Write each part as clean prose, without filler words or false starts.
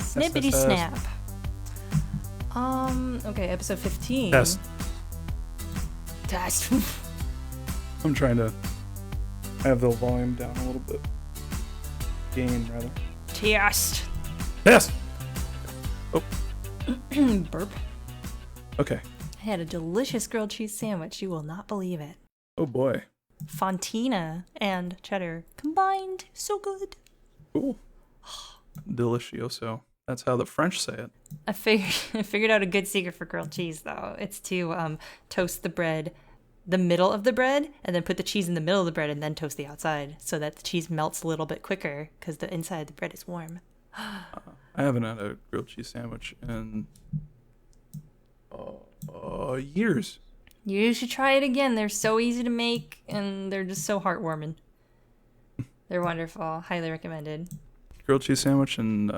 Snippity snap. Okay, episode 15. Test. Test. I'm trying to have the volume down a little bit. Gain, rather. Test. Test! Oh. Burp. Okay. I had a delicious grilled cheese sandwich. You will not believe it. Oh boy. Fontina and cheddar combined. So good. Cool. Delicioso. That's how the French say it. I figured out a good secret for grilled cheese, though. It's to toast the bread, the middle of the bread, and then put the cheese in the middle of the bread and then toast the outside so that the cheese melts a little bit quicker because the inside of the bread is warm. I haven't had a grilled cheese sandwich in years. You should try it again. They're so easy to make, and they're just so heartwarming. They're wonderful. Highly recommended. Grilled cheese sandwich and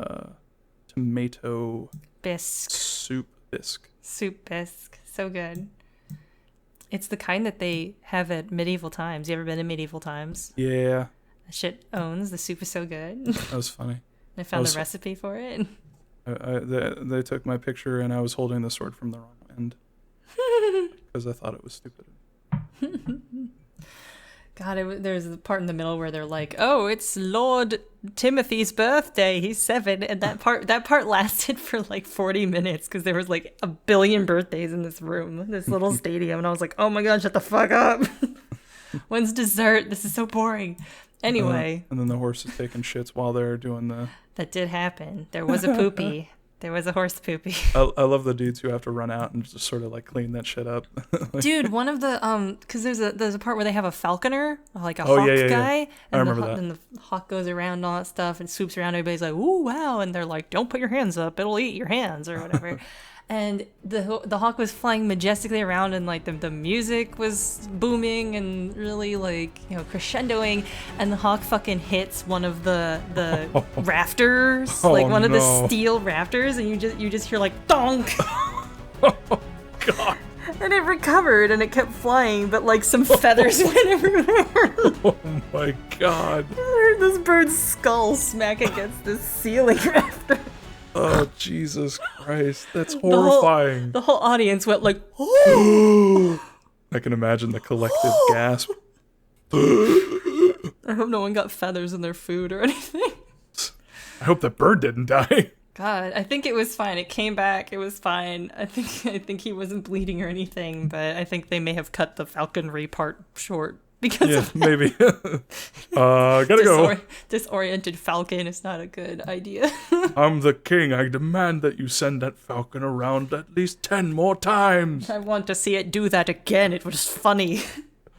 tomato Bisque. soup bisque. Soup bisque. So good. It's the kind that they have at medieval times. You ever been to medieval times? Yeah. That shit owns. The soup is so good. That was funny. I found the recipe for it. They took my picture and I was holding the sword from the wrong end because I thought it was stupid. God, there's the part in the middle where they're like, "Oh, it's Lord Timothy's birthday. He's 7," and that part lasted for like 40 minutes because there was like a billion birthdays in this room, this little stadium, and I was like, "Oh my God, shut the fuck up! When's dessert? This is so boring." Anyway, and then the horse is taking shits while they're doing the. That did happen. There was a poopy. There was a horse poopy. I love the dudes who have to run out and just sort of like clean that shit up. Dude, one of the because there's a part where they have a falconer, like a hawk guy, yeah. and I remember that. And the hawk goes around and all that stuff and swoops around. Everybody's like, "Ooh, wow!" And they're like, "Don't put your hands up; it'll eat your hands or whatever." And the hawk was flying majestically around, and like the music was booming and really like crescendoing, and the hawk fucking hits one of the rafters, like one of the steel rafters, and you just hear like donk. Oh God! And it recovered and it kept flying, but like some feathers went everywhere. Oh my God! I heard this bird's skull smack against this ceiling rafter. Oh, Jesus Christ. That's horrifying. The whole audience went like, oh! I can imagine the collective gasp. I hope no one got feathers in their food or anything. I hope the bird didn't die. God, I think it was fine. It came back. It was fine. I think he wasn't bleeding or anything, but I think they may have cut the falconry part short. Because maybe. Gotta go. Disoriented falcon is not a good idea. I'm the king. I demand that you send that falcon around at least 10 more times. I want to see it do that again. It was funny.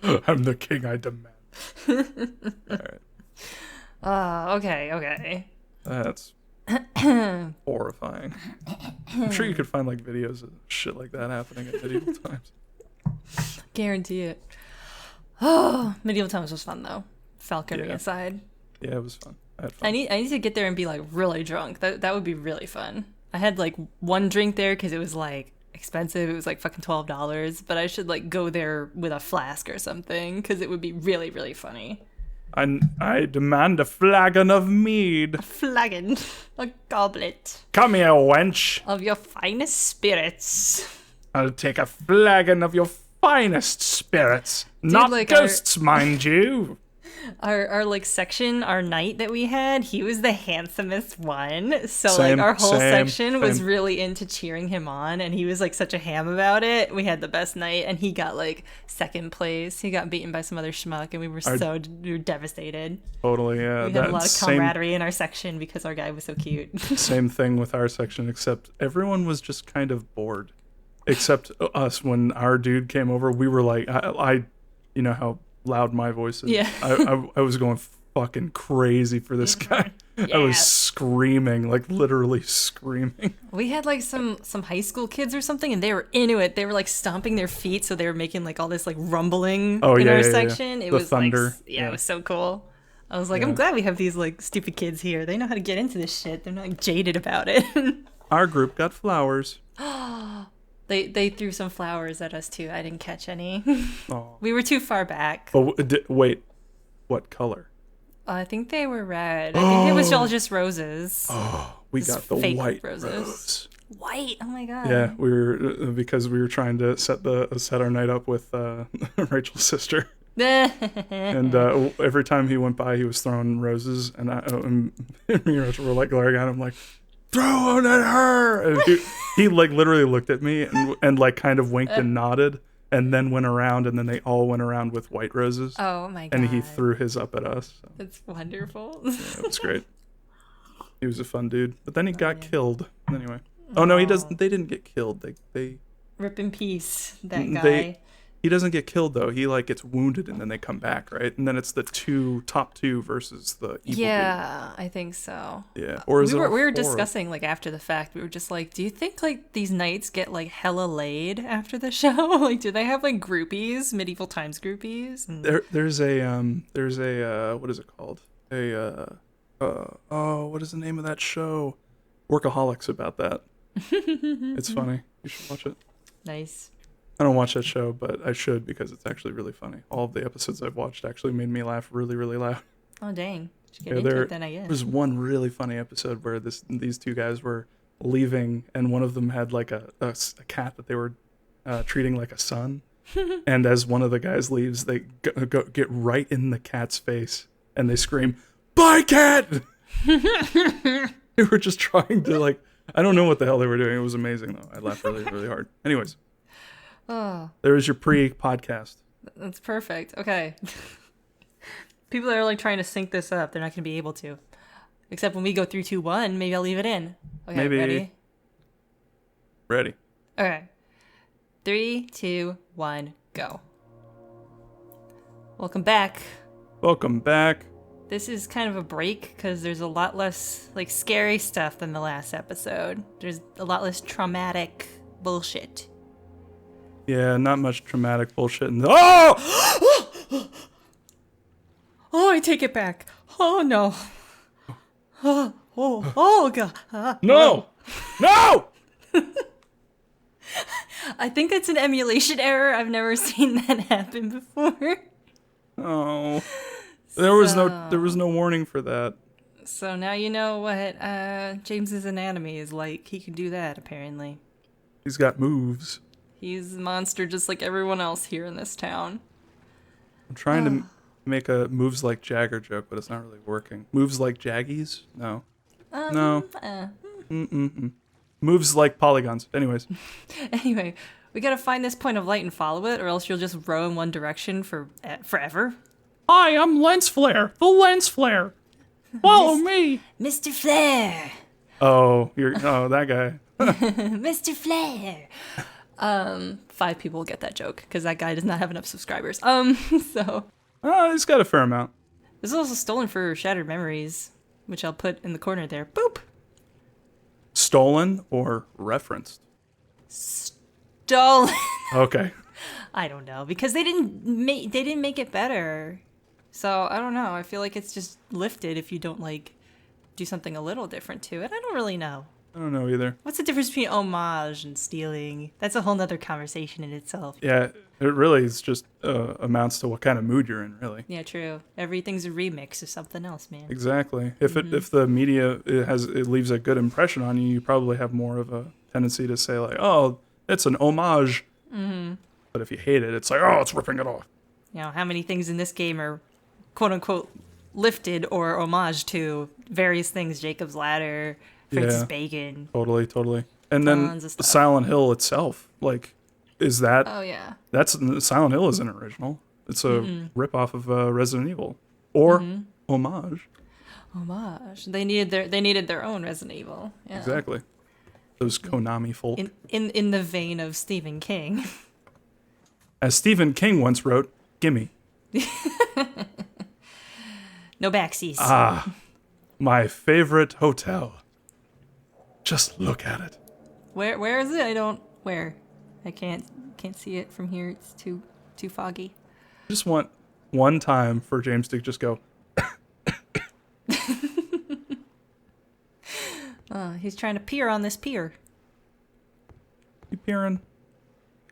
I'm the king. I demand. All right. Okay. That's horrifying. I'm sure you could find like videos of shit like that happening at medieval times. Guarantee it. Oh, medieval times was fun though. Falconry aside. Yeah, it was fun. I had fun. I need to get there and be like really drunk. That would be really fun. I had like one drink there because it was like expensive. It was like fucking $12. But I should like go there with a flask or something because it would be really, really funny. I demand a flagon of mead. A flagon, a goblet. Come here, wench. Of your finest spirits. I'll take a flagon of your finest spirits. Dude, not like ghosts, mind you. Our like section, our knight that we had, he was the handsomest one. So like our whole section was really into cheering him on, and he was like such a ham about it. We had the best night, and he got like second place. He got beaten by some other schmuck, and we were devastated. Totally, yeah. We had a lot of camaraderie in our section because our guy was so cute. Same thing with our section, except everyone was just kind of bored. Except us. When our dude came over, we were like, I you know how loud my voice is. Yeah. I was going fucking crazy for this guy. Yeah. I was screaming, like literally screaming. We had like some high school kids or something, and they were into it. They were like stomping their feet, so they were making like all this like rumbling in our section. It was thunder. Like, it was so cool. I was like, I'm glad we have these like stupid kids here. They know how to get into this shit. They're not like jaded about it. Our group got flowers. They threw some flowers at us too. I didn't catch any. Oh. We were too far back. Oh, wait, what color? I think they were red. I think it was all just roses. Oh, we Just got the fake white roses. rose. White. Oh my god. Yeah, we were because we were trying to set our night up with Rachel's sister, and every time he went by, he was throwing roses, and me and Rachel were like glaring at him, like, throw it at her. And he like literally looked at me and like kind of winked and nodded, and then went around, and then they all went around with white roses. Oh my god. And he threw his up at us. So. That's wonderful. Yeah, it was great. He was a fun dude, but then he got killed. Anyway. Oh no, he doesn't. They didn't get killed. They rip in peace. That guy. He doesn't get killed though. He like gets wounded and then they come back, right? And then it's the top two versus the evil. Yeah, I think so. Yeah. Or is we it were discussing like after the fact. We were just like, do you think like these knights get like hella laid after the show? Like, do they have like groupies, medieval times groupies? And... There's a what is it called? What is the name of that show? Workaholics about that. It's funny. You should watch it. Nice. I don't watch that show, but I should because it's actually really funny. All of the episodes I've watched actually made me laugh really, really loud. Oh dang! Should get into it then, I guess. There's one really funny episode where these two guys were leaving, and one of them had like a cat that they were treating like a son. And as one of the guys leaves, they get right in the cat's face, and they scream, "Bye, cat!" They were just trying to like. I don't know what the hell they were doing. It was amazing, though. I laughed really, really hard. Anyways. There is your pre-podcast. That's perfect. Okay. People that are like trying to sync this up, they're not going to be able to. Except when we go 3, 2, 1, maybe I'll leave it in. Okay, maybe. Ready. Okay. 3, 2, 1, go. Welcome back. Welcome back. This is kind of a break because there's a lot less like scary stuff than the last episode. There's a lot less traumatic bullshit. Yeah, not much traumatic bullshit. Oh! Oh, I take it back. Oh no. Oh god. No! No! I think that's an emulation error. I've never seen that happen before. Oh. There was no warning for that. So now you know what James's anatomy is like. He can do that, apparently. He's got moves. He's a monster just like everyone else here in this town. I'm trying to make a moves like Jagger joke, but it's not really working. Moves like Jaggies? No. No. Moves like polygons. Anyways. Anyway, we gotta find this point of light and follow it, or else you'll just row in one direction for forever. Hi, I'm Lens Flare, the Lens Flare. Follow me, Mr. Flare. Oh, that guy. Mr. Flare. 5 people will get that joke because that guy does not have enough subscribers. So. He's got a fair amount. This is also stolen for Shattered Memories, which I'll put in the corner there. Boop. Stolen or referenced? Stolen. Okay. I don't know because they didn't make it better. So I don't know. I feel like it's just lifted if you don't like do something a little different to it. I don't really know. I don't know either. What's the difference between homage and stealing? That's a whole nother conversation in itself. Yeah, it really is just amounts to what kind of mood you're in, really. Yeah, true. Everything's a remix of something else, man. Exactly. If the media it leaves a good impression on you, you probably have more of a tendency to say like, oh, it's an homage. Mm-hmm. But if you hate it, it's like, oh, it's ripping it off. You know, how many things in this game are quote unquote lifted or homage to various things? Jacob's Ladder, Francis Bacon. Totally. And then the Silent Hill itself, like, is that? Oh yeah. Silent Hill isn't original. It's a rip-off of Resident Evil or homage. Homage. They needed their own Resident Evil. Yeah. Exactly. Those Konami folk. In the vein of Stephen King. As Stephen King once wrote, "Gimme." No backsies. My favorite hotel. Just look at it. Where is it? Where? I can't see it from here. It's too foggy. Just want one time for James to just go. He's trying to peer on this pier. You peering?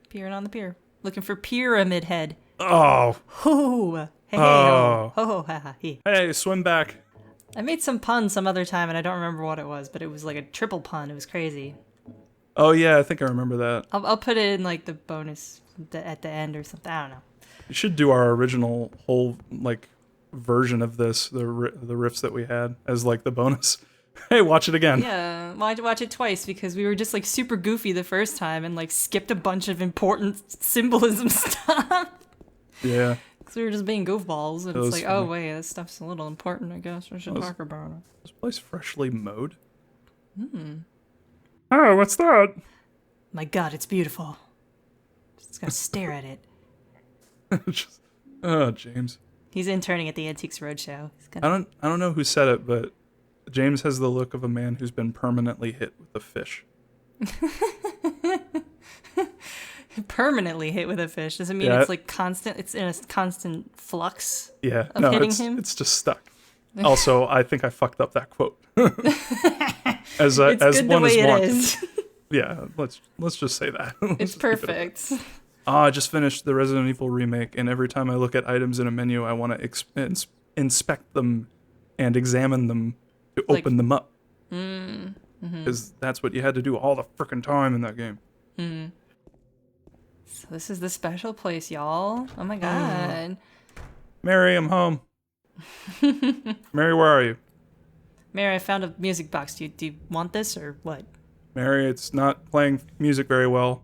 Peering on the pier. Looking for Pyramid Head. Oh. Hoo. Hey, oh. ho, ha, he. Hey, swim back. I made some pun some other time, and I don't remember what it was, but it was like a triple pun. It was crazy. Oh yeah, I think I remember that. I'll put it in like the bonus at the end or something. I don't know. You should do our original whole like version of this, the riffs that we had as like the bonus. Hey, watch it again. Yeah, well, I had to watch it twice because we were just like super goofy the first time and like skipped a bunch of important symbolism stuff. Yeah. Because we were just being goofballs, and That it's was like, funny. oh wait, this stuff's a little important. I guess we should talk about it. This place freshly mowed. Oh, what's that? My God, it's beautiful. Just gonna stare at it. Just, oh, James. He's interning at the Antiques Roadshow. He's gonna... I don't know who said it, but James has the look of a man who's been permanently hit with a fish. Permanently hit with a fish doesn't mean Yeah. it's like constant. It's in a constant flux Yeah, of no, hitting it's, him. it's just stuck. Also, I think I fucked up that quote. as It's as good one the way is it one. is. Yeah, let's just say that. It's perfect. I just finished the Resident Evil remake, and every time I look at items in a menu, I want to inspect them and examine them to Like- open them up. Because that's what you had to do all the frickin' time in that game. So this is the special place, y'all. Oh my God. Mary, I'm home. Mary, where are you? Mary, I found a music box. Do you want this or what? Mary, it's not playing music very well.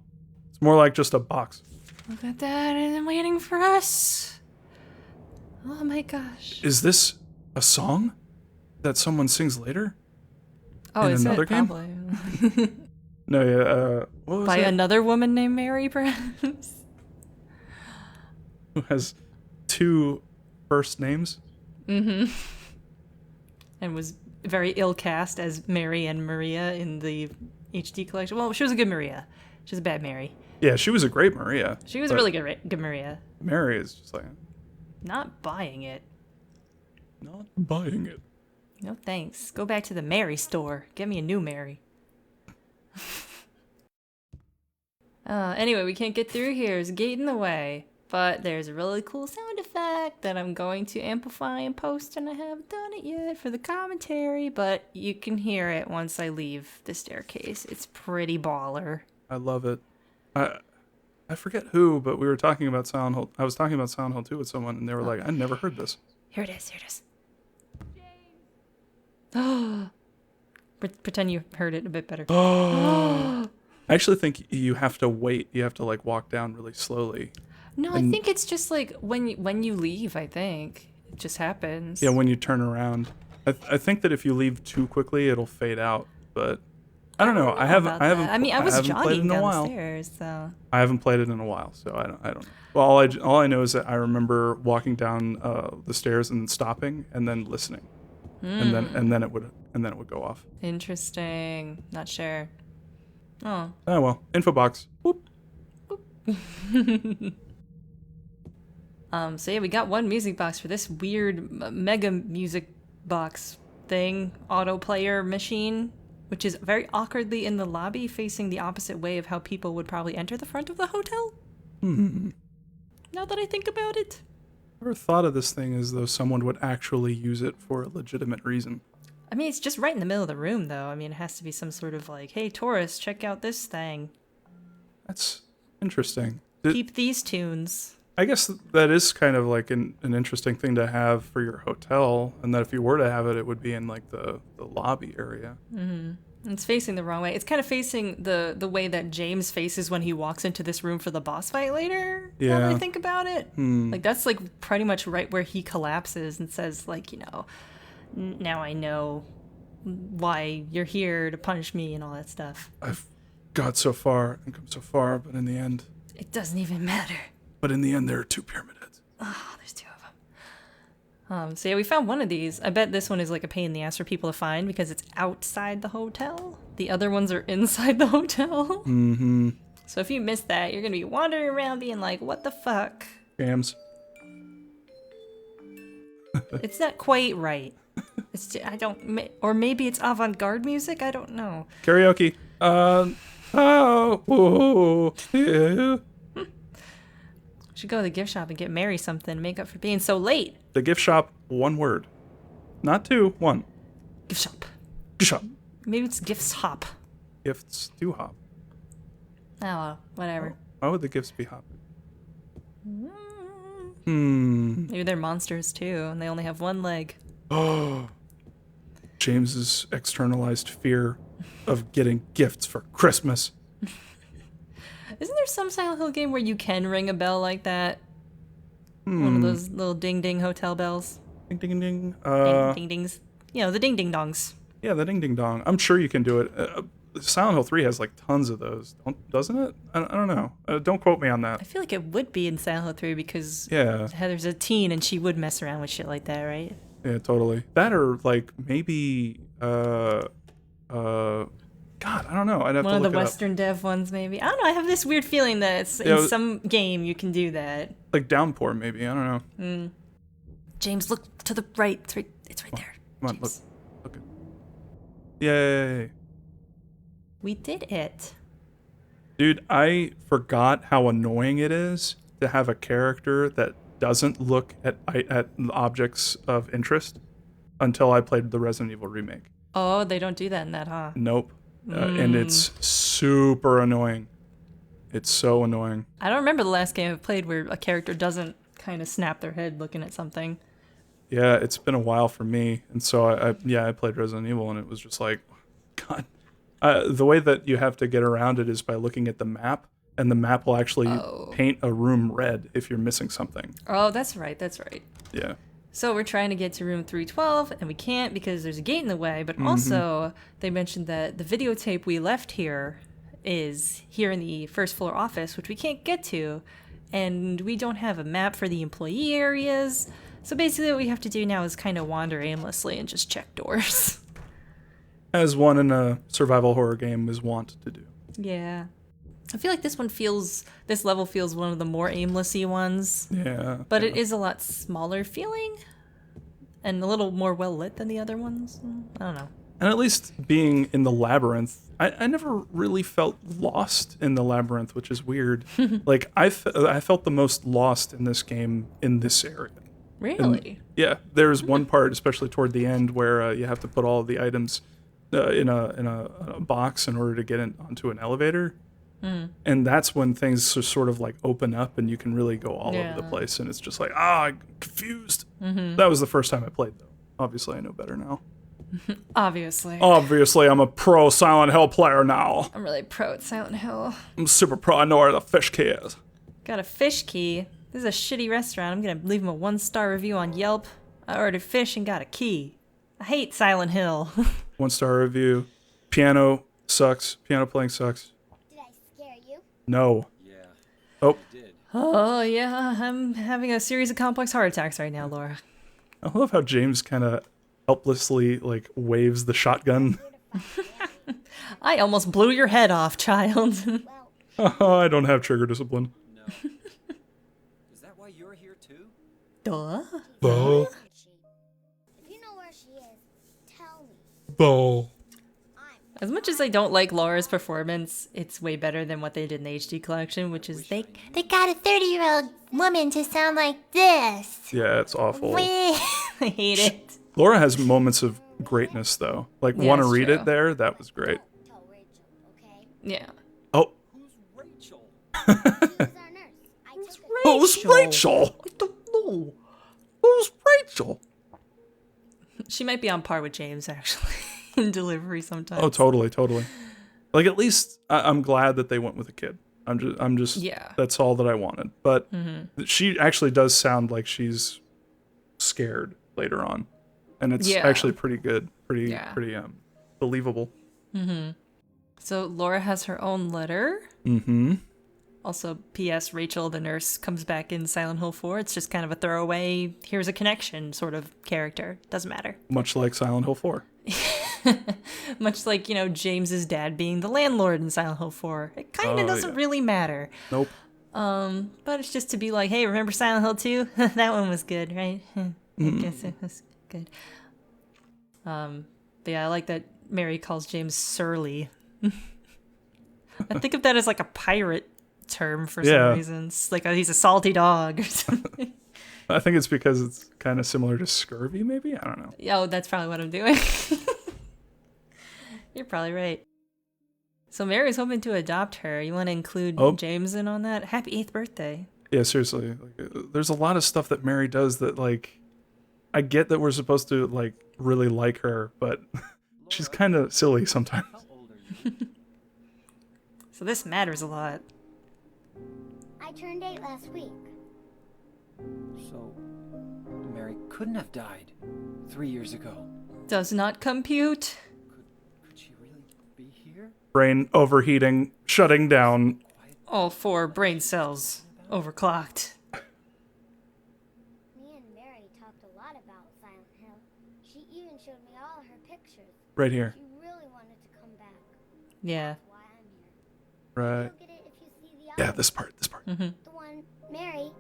It's more like just a box. Look at that, and I'm waiting for us. Oh my gosh. Is this a song that someone sings later? Oh, in is another it? game? Probably. No, yeah. What was By it? another woman named Mary, perhaps? Who has two first names? And was very ill cast as Mary and Maria in the HD collection. Well, she was a good Maria. She was a bad Mary. Yeah, she was a great Maria. She was a but really good Maria. Mary is just like Not buying it. not buying it. No thanks. Go back to the Mary store. Get me a new Mary. Anyway, we can't get through here. There's a gate in the way. But there's a really cool sound effect that I'm going to amplify and post, and I haven't done it yet for the commentary, but you can hear it once I leave the staircase. It's pretty baller. I love it. I forget who, but we were talking about Silent Hill. I was talking about Silent Hill 2 with someone, and they were like, "I never heard this." Here it is. Here it is. Oh, pretend you heard it a bit better. I actually think you have to wait. You have to like walk down really slowly. No, I think it's just like when you leave. I think it just happens. Yeah, when you turn around. I think that if you leave too quickly, it'll fade out. But I don't know. I haven't. I mean, I was haven't played it jogging in a down while. the stairs, so. I haven't played it in a while, so I don't know. Well, all I know is that I remember walking down the stairs and stopping and then listening, and then it would go off. Interesting. Not sure. Oh. Oh well, info box. Whoop. So yeah, we got one music box for this weird mega music box thing, auto player machine, which is very awkwardly in the lobby, facing the opposite way of how people would probably enter the front of the hotel. Now that I think about it. Never thought of this thing as though someone would actually use it for a legitimate reason. I mean, it's just right in the middle of the room, though. I mean, it has to be some sort of like, hey, tourists, check out this thing. That's interesting. Keep these tunes. I guess that is kind of like an interesting thing to have for your hotel, and that if you were to have it, it would be in like the lobby area. It's facing the wrong way. It's kind of facing the way that James faces when he walks into this room for the boss fight later. Now that I Yeah. think about it. Like, that's like pretty much right where he collapses and says, like, you know, now I know why you're here to punish me and all that stuff. I've got so far and come so far, but in the end, It doesn't even matter. there are two pyramid heads. Oh, there's two of them. So yeah, we found one of these. I bet this one is like a pain in the ass for people to find because it's outside the hotel. The other ones are inside the hotel. Mm-hmm. So if you missed that, you're gonna be wandering around being like, what the fuck? Jams. It's not quite right. It's just, or maybe it's avant-garde music. I don't know. Karaoke. Yeah. We should go to the gift shop and get Mary something to make up for being so late. The gift shop, one word. Not 2, 1. Gift shop. Shop. Maybe it's gifts hop. Gifts do hop. Oh, well, whatever. Why would the gifts be hopping? Maybe they're monsters too, and they only have one leg. Oh. James's externalized fear of getting gifts for Christmas. Isn't there some Silent Hill game where you can ring a bell like that? One of those little ding ding hotel bells. Ding ding ding. Ding ding dings. You know, the ding ding dongs. Yeah, the ding ding dong. I'm sure you can do it. Silent Hill 3 has like tons of those, doesn't it? I don't know. Don't quote me on that. I feel like it would be in Silent Hill 3 because Yeah. Heather's a teen and she would mess around with shit like that, right? Yeah, totally. That or like maybe God, I don't know. I'd have One to of the look it up. Western dev ones, maybe. I don't know. I have this weird feeling that it's in some game you can do that. Like Downpour, maybe. I don't know. James, look to the right. It's right there. Come on, James. look. Yay. We did it. Dude, I forgot how annoying it is to have a character that doesn't look at objects of interest until I played the Resident Evil remake. Oh, they don't do that in that, huh? Nope. And it's super annoying. It's so annoying. I don't remember the last game I played where a character doesn't kind of snap their head looking at something. Yeah, it's been a while for me. And so I played Resident Evil and it was just like, God. The way that you have to get around it is by looking at the map, and the map will actually paint a room red if you're missing something. Oh, that's right. Yeah. So we're trying to get to room 312, and we can't because there's a gate in the way, but also they mentioned that the videotape we left here is here in the first floor office, which we can't get to, and we don't have a map for the employee areas. So basically what we have to do now is kind of wander aimlessly and just check doors. As one in a survival horror game is wont to do. Yeah. I feel like this level feels one of the more aimlessy ones. Yeah. But it is a lot smaller feeling and a little more well lit than the other ones. I don't know. And at least being in the labyrinth, I never really felt lost in the labyrinth, which is weird. Like, I felt the most lost in this game in this area. Really? Yeah. There's one part, especially toward the end, where you have to put all of the items in a box in order to get onto an elevator. And that's when things sort of like open up and you can really go all over the place, and it's just like, I'm confused. That was the first time I played, though. Obviously I know better now. Obviously I'm a pro Silent Hill player now. I'm really pro at Silent Hill. I'm super pro. I know where the fish key is. Got a fish key. This is a shitty restaurant. I'm gonna leave him a 1-star review on Yelp. I ordered fish and got a key. I hate Silent Hill. 1-star review. Piano sucks. Piano playing sucks. Did I scare you? No. Yeah. Oh. I did. Oh yeah, I'm having a series of complex heart attacks right now, Laura. I love how James kind of helplessly like waves the shotgun. I almost blew your head off, child. Well, I don't have trigger discipline. No. Is that why you're here too? Duh. Bo. where is she? If you know where she is, tell me. Bo. As much as I don't like Laura's performance, it's way better than what they did in the HD collection, which is They got a 30-year-old woman to sound like this. Yeah, it's awful. I hate it. Laura has moments of greatness, though. Like, Yeah, want to it's read true. it there? That was great. Tell Rachel, okay? Yeah. Oh. Who's Rachel? She was our nurse. I took her. Who's Rachel? I don't know. Who's Rachel? She might be on par with James, actually, in delivery sometimes. Oh, totally. Like, at least I'm glad that they went with a kid. I'm just. Yeah. That's all that I wanted. But she actually does sound like she's scared later on, and it's Yeah. actually pretty good, pretty believable. So Laura has her own letter. Mm-hmm. Also, P.S. Rachel, the nurse, comes back in Silent Hill 4. It's just kind of a throwaway, here's a connection sort of character. Doesn't matter. Much like Silent Hill 4. Much like, James's dad being the landlord in Silent Hill 4. It kind of doesn't really matter. Nope. But it's just to be like, hey, remember Silent Hill 2? That one was good, right? I guess it was good. But yeah, I like that Mary calls James surly. I think of that as like a pirate term for some Yeah. reason. It's like he's a salty dog or something. I think it's because it's kind of similar to scurvy, maybe? I don't know. Oh, that's probably what I'm doing. You're probably right. So Mary's hoping to adopt her. You want to include James in on that? Happy 8th birthday. Yeah, seriously. Like, there's a lot of stuff that Mary does that, like, I get that we're supposed to, like, really like her, but she's kind of silly sometimes. How old are you? So this matters a lot. I turned 8 last week. So, Mary couldn't have died 3 years ago. Does not compute. Could she really be here? Brain overheating, shutting down. All 4 brain cells overclocked. Me and Mary talked a lot about Silent Hill. She even showed me all her pictures. Right here. She really wanted to come back. Yeah. That's why I'm here. Right. You'll get it if you see the Yeah, other this part. Mm-hmm. The one, Mary.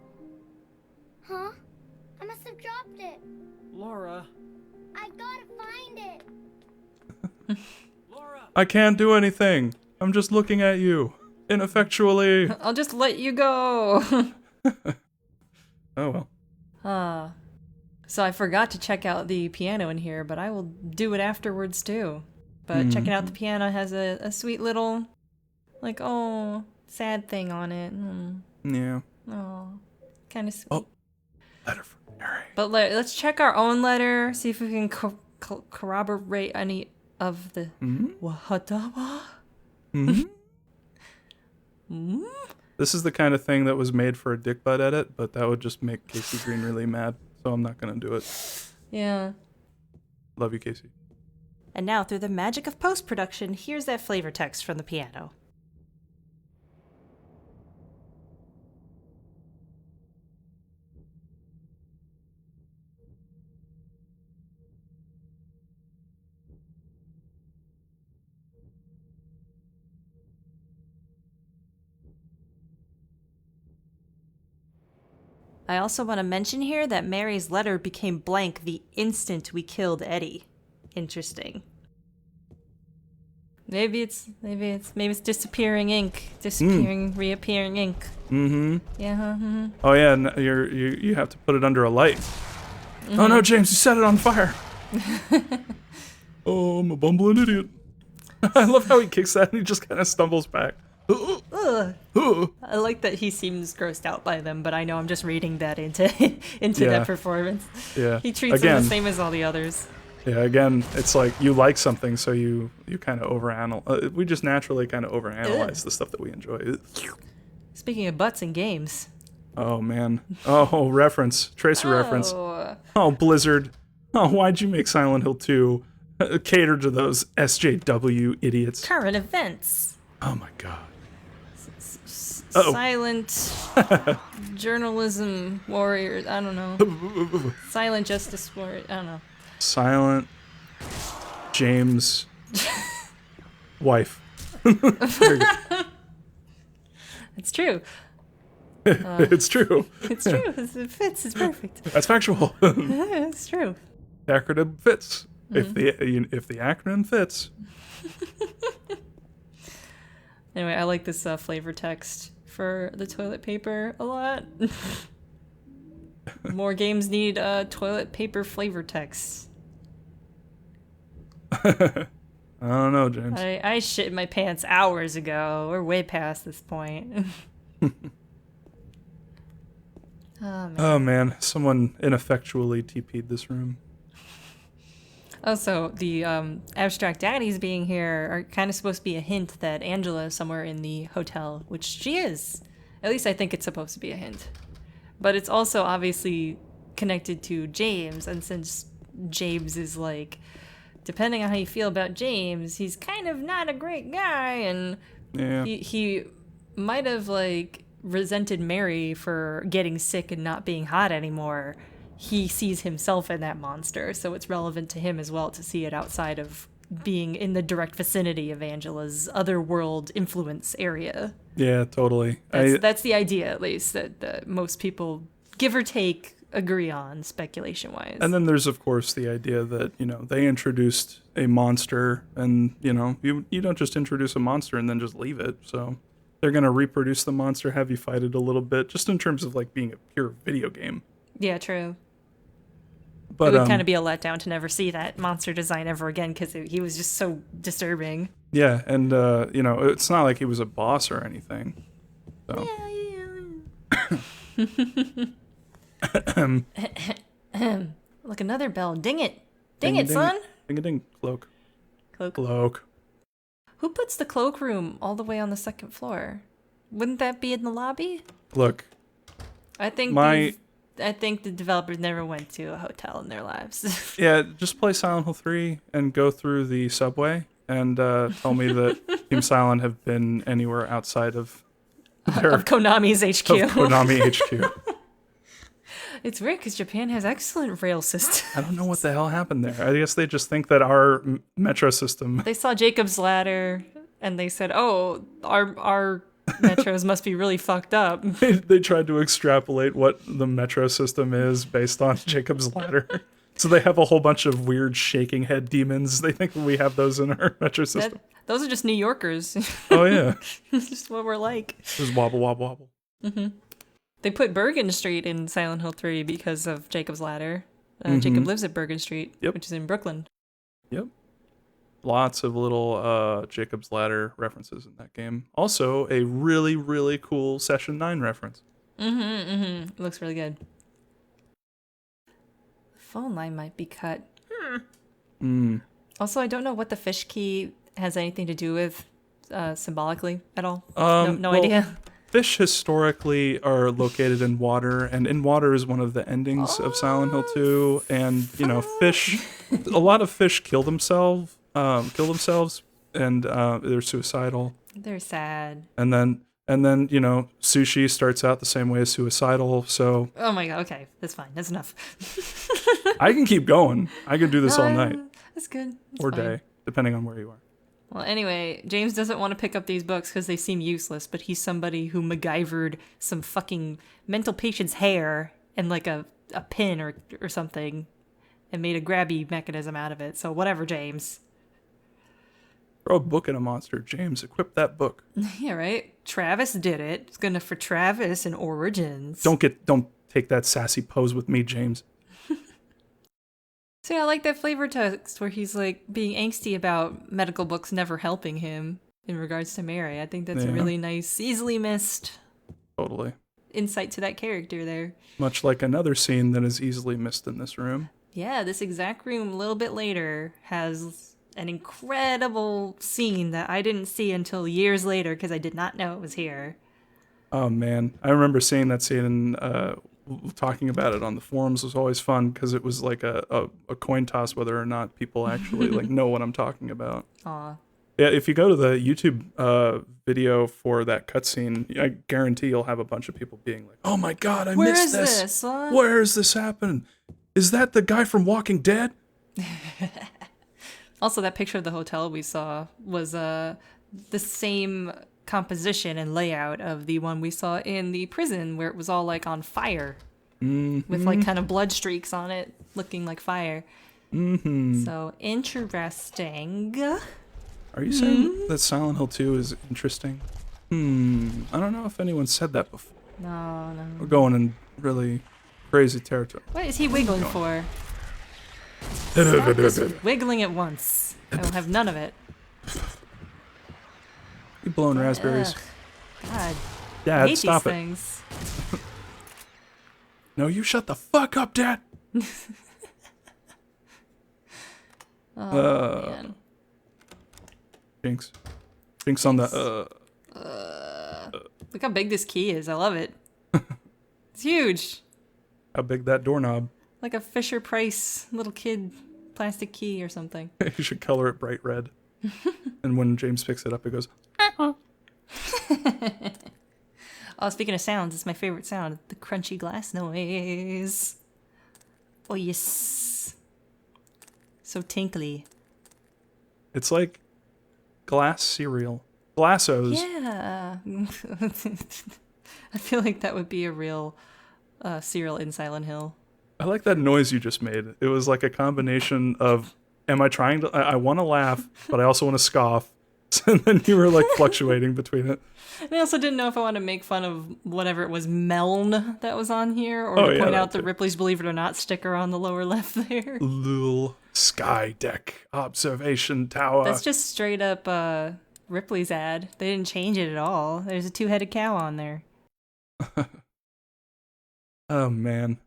Huh? I must have dropped it. Laura! I gotta find it. Laura! I can't do anything. I'm just looking at you. Ineffectually. I'll just let you go. Oh, well. So I forgot to check out the piano in here, but I will do it afterwards too. But checking out the piano has a sweet little, like, sad thing on it. Yeah. Oh, kind of sweet. Oh, letter from Mary. But let's check our own letter, see if we can corroborate any of the wahadawa. This is the kind of thing that was made for a dick butt edit, but that would just make Casey Green really mad, so I'm not gonna do it. Yeah. Love you, Casey. And now, through the magic of post-production, here's that flavor text from the piano. I also want to mention here that Mary's letter became blank the instant we killed Eddie. Interesting. Maybe it's disappearing ink, reappearing ink. Mm-hmm. Yeah. Oh yeah, you have to put it under a light. Oh no, James, you set it on fire. Oh, I'm a bumbling idiot. I love how he kicks that and he just kind of stumbles back. Ugh. I like that he seems grossed out by them, but I know I'm just reading that into that performance. Yeah. He treats them the same as all the others. Yeah, again, it's like you like something, so you kind of overanalyze. We just naturally kind of overanalyze the stuff that we enjoy. Speaking of butts and games. Oh, man. Oh, reference. Tracer reference. Oh, Blizzard. Oh, why'd you make Silent Hill 2 cater to those SJW idiots? Current events. Oh, my God. Silent journalism warriors. I don't know. Silent justice warriors. I don't know. Silent James wife. It's true. It's true. It's true. It fits. It's perfect. That's factual. It's true. The acronym fits. If the acronym fits. Anyway, I like this flavor text for the toilet paper a lot. More games need toilet paper flavor text. I don't know, James. I shit my pants hours ago. We're way past this point. Oh, man. Oh, man. Someone ineffectually TP'd this room. Also, the abstract daddies being here are kind of supposed to be a hint that Angela is somewhere in the hotel, which she is. At least I think it's supposed to be a hint. But it's also obviously connected to James, and since James is like, depending on how you feel about James, he's kind of not a great guy, and he might have like resented Mary for getting sick and not being hot anymore. He sees himself in that monster, so it's relevant to him as well to see it outside of being in the direct vicinity of Angela's otherworld influence area. Yeah, totally. That's the idea, at least, that most people, give or take, agree on, speculation-wise. And then there's, of course, the idea that, they introduced a monster, and, you don't just introduce a monster and then just leave it, so they're going to reproduce the monster, have you fight it a little bit, just in terms of, like, being a pure video game. Yeah, true. But it would kind of be a letdown to never see that monster design ever again because he was just so disturbing. yeah, and it's not like he was a boss or anything. So. Look, another bell. Ding it. Ding Ding it, son. Ding a ding. Cloak. Cloak. Who puts the cloakroom all the way on the second floor? Wouldn't that be in the lobby? Look. I think the developers never went to a hotel in their lives. Yeah, just play Silent Hill 3 and go through the subway and tell me that Team Silent have been anywhere outside of Konami's HQ. Of Konami HQ. It's weird because Japan has excellent rail systems. I don't know what the hell happened there. I guess they just think that our metro system... They saw Jacob's Ladder and they said, oh, our metros must be really fucked up. They tried to extrapolate what the metro system is based on Jacob's Ladder. So they have a whole bunch of weird shaking head demons. They think we have those in our metro system. Those are just New Yorkers. Oh, yeah. It's just what we're like. Just wobble, wobble, wobble. Mm-hmm. They put Bergen Street in Silent Hill 3 because of Jacob's Ladder. Jacob lives at Bergen Street, which is in Brooklyn. Yep. Lots of little Jacob's Ladder references in that game. Also, a really, really cool Session 9 reference. It looks really good. The phone line might be cut. Also, I don't know what the fish key has anything to do with symbolically at all. No idea. Fish historically are located in water, and in water is one of the endings of Silent Hill 2. And fish, a lot of fish kill themselves, and they're suicidal. They're sad. And then sushi starts out the same way as suicidal. So. Oh my god. Okay, that's fine. That's enough. I can keep going. I can do this all night. That's good. Or day, depending on where you are. Well, anyway, James doesn't want to pick up these books because they seem useless, but he's somebody who MacGyvered some fucking mental patient's hair and like a pin or something and made a grabby mechanism out of it. So whatever, James. Throw a book at a monster, James. Equip that book. Yeah, right? Travis did it. It's gonna for Travis and Origins. Don't take that sassy pose with me, James. So yeah, I like that flavor text where he's like being angsty about medical books never helping him in regards to Mary. I think that's a really nice, easily missed insight to that character there. Much like another scene that is easily missed in this room. Yeah, this exact room a little bit later has an incredible scene that I didn't see until years later because I did not know it was here. Oh man, I remember seeing that scene and talking about it on the forums was always fun because it was like a coin toss whether or not people actually like know what I'm talking about. Aw. Yeah, if you go to the YouTube video for that cutscene, I guarantee you'll have a bunch of people being like, "Oh my god, I missed this! Where is this? What? Where is this happening? Is that the guy from Walking Dead?" Also, that picture of the hotel we saw was the same composition and layout of the one we saw in the prison where it was all like on fire with like kind of blood streaks on it looking like fire. So interesting. Are you saying that Silent Hill 2 is interesting? I don't know if anyone said that before. No. We're going in really crazy territory. What is he wiggling for? Stop just wiggling at once. I will have none of it. You blowing raspberries. God. Dad, I hate stop these it. things. No, you shut the fuck up, Dad. Man. Jinx on the Look how big this key is. I love it. It's huge. How big that doorknob. Like a Fisher-Price little kid plastic key or something. You should color it bright red. And when James picks it up, it goes. Oh, speaking of sounds, it's my favorite sound. The crunchy glass noise. Oh, yes. So tinkly. It's like glass cereal. Glassos. Yeah. I feel like that would be a real cereal in Silent Hill. I like that noise you just made. It was like a combination of, am I trying to, I want to laugh, but I also want to scoff. and then you were like fluctuating between it. And I also didn't know if I wanted to make fun of whatever it was, Meln, that was on here, or Oh, to yeah, point that out the too. Ripley's Believe It or Not sticker on the lower left there. Little sky deck observation tower. That's just straight up Ripley's ad. They didn't change it at all. There's a two-headed cow on there. Oh man,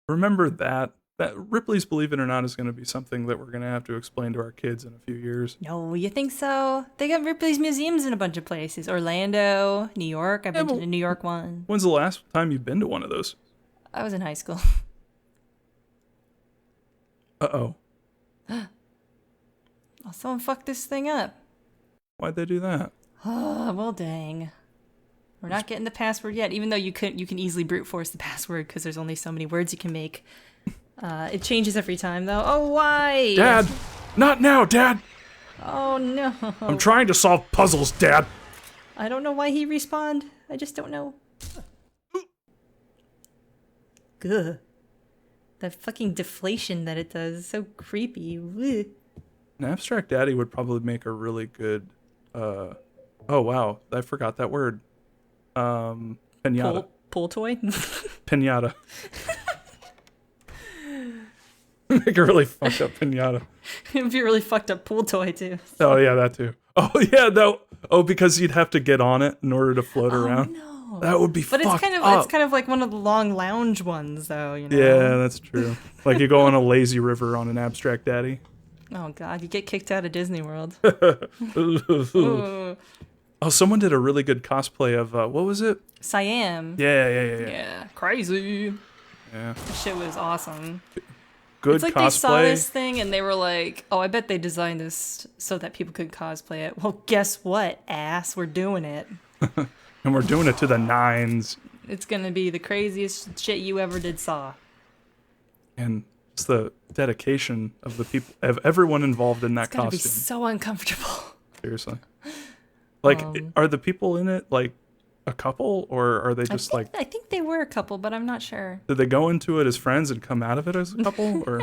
remember that Ripley's Believe It or Not is going to be something that we're going to have to explain to our kids in a few years. No, you think so? They got Ripley's museums in a bunch of places. Orlando, New York. I've been to the New York one. When's the last time you've been to one of those? I was in high school. Uh-oh. Oh, someone fucked this thing up. Why'd they do that? Oh, well, dang. We're not getting the password yet, even though you can easily brute force the password because there's only so many words you can make. It changes every time, though. Oh, why? Dad! Not now, Dad! Oh, no. I'm trying to solve puzzles, Dad! I don't know why he respawned. I just don't know. Gah. That fucking deflation that it does is so creepy. Ugh. An abstract daddy would probably make a really good, oh wow, I forgot that word. Pinata. Pool toy? Pinata. Make a really fucked up pinata. It'd be a really fucked up pool toy, too. Oh yeah, that too. Oh yeah, that. Oh, because you'd have to get on it in order to float around. No. That would be But fucked it's up. kind of like one of the long lounge ones, though, you know? Yeah, that's true. Like you go on a lazy river on an abstract daddy. Oh, God, you get kicked out of Disney World. Ooh. Oh, someone did a really good cosplay of what was it? Siam. Yeah. Crazy. Yeah. That shit was awesome. Good It's like cosplay. they saw this thing and they were like, oh, I bet they designed this so that people could cosplay it. Well, guess what, ass? We're doing it. And we're doing it to the nines. It's going to be the craziest shit you ever did saw. And it's the dedication of the people, of everyone involved in that It's going to be costume. so uncomfortable. Seriously. Like, are the people in it like a couple, or are they just I think they were a couple, but I'm not sure. did they go into it as friends and come out of it as a couple, or?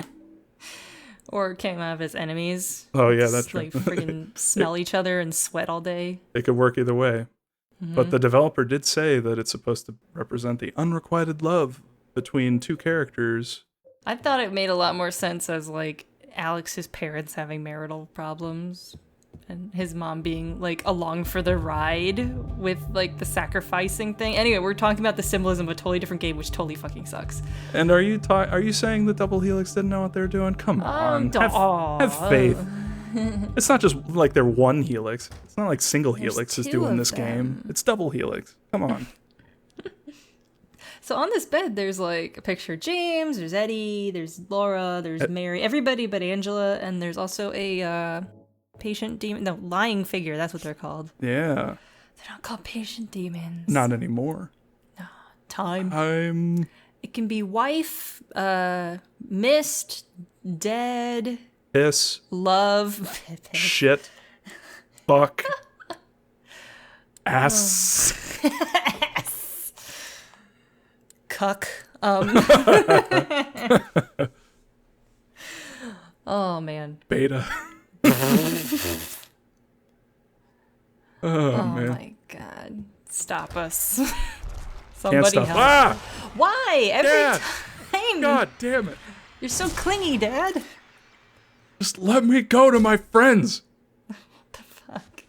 Or came out of as enemies. Oh yeah, Just, that's true. like friggin' smell each other and sweat all day. It could work either way. Mm-hmm. But the developer did say that it's supposed to represent the unrequited love between two characters. I thought it made a lot more sense as like Alex's parents having marital problems and his mom being like along for the ride with like the sacrificing thing. Anyway, we're talking about the symbolism of a totally different game, which totally fucking sucks. And are you saying that Double Helix didn't know what they were doing? Come on, have faith. It's not just like they're one helix. It's not like single helix is two doing of this game. It's double helix. Come on. So on this bed, there's like a picture of James, there's Eddie, there's Laura, there's Mary, everybody but Angela, and there's also a patient demon. No, lying figure. That's what they're called. Yeah. They're not called patient demons. Not anymore. Time. It can be wife, mist, dead, Piss. love, Shit. Fuck. Ass. cuck. Oh man. Beta. Oh man. my god. Stop us. Can't Somebody stop. help. Ah! Why? Every Dad! time. God damn it. You're so clingy, Dad. Just let me go to my friends. Fuck.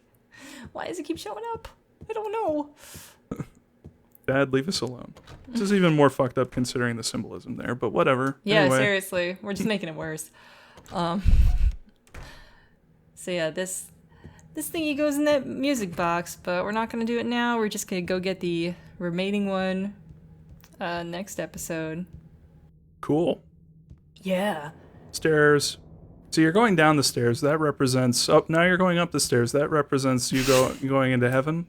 Why does it keep showing up? I don't know. Dad, leave us alone. This is even more fucked up considering the symbolism there, but whatever. Yeah, Anyway. seriously. We're just making it worse. So yeah, this thingy goes in that music box, but we're not gonna do it now. We're just gonna go get the remaining one next episode. Cool. Yeah. Stairs. So you're going down the stairs. That represents... Oh, now you're going up the stairs. That represents you going into heaven.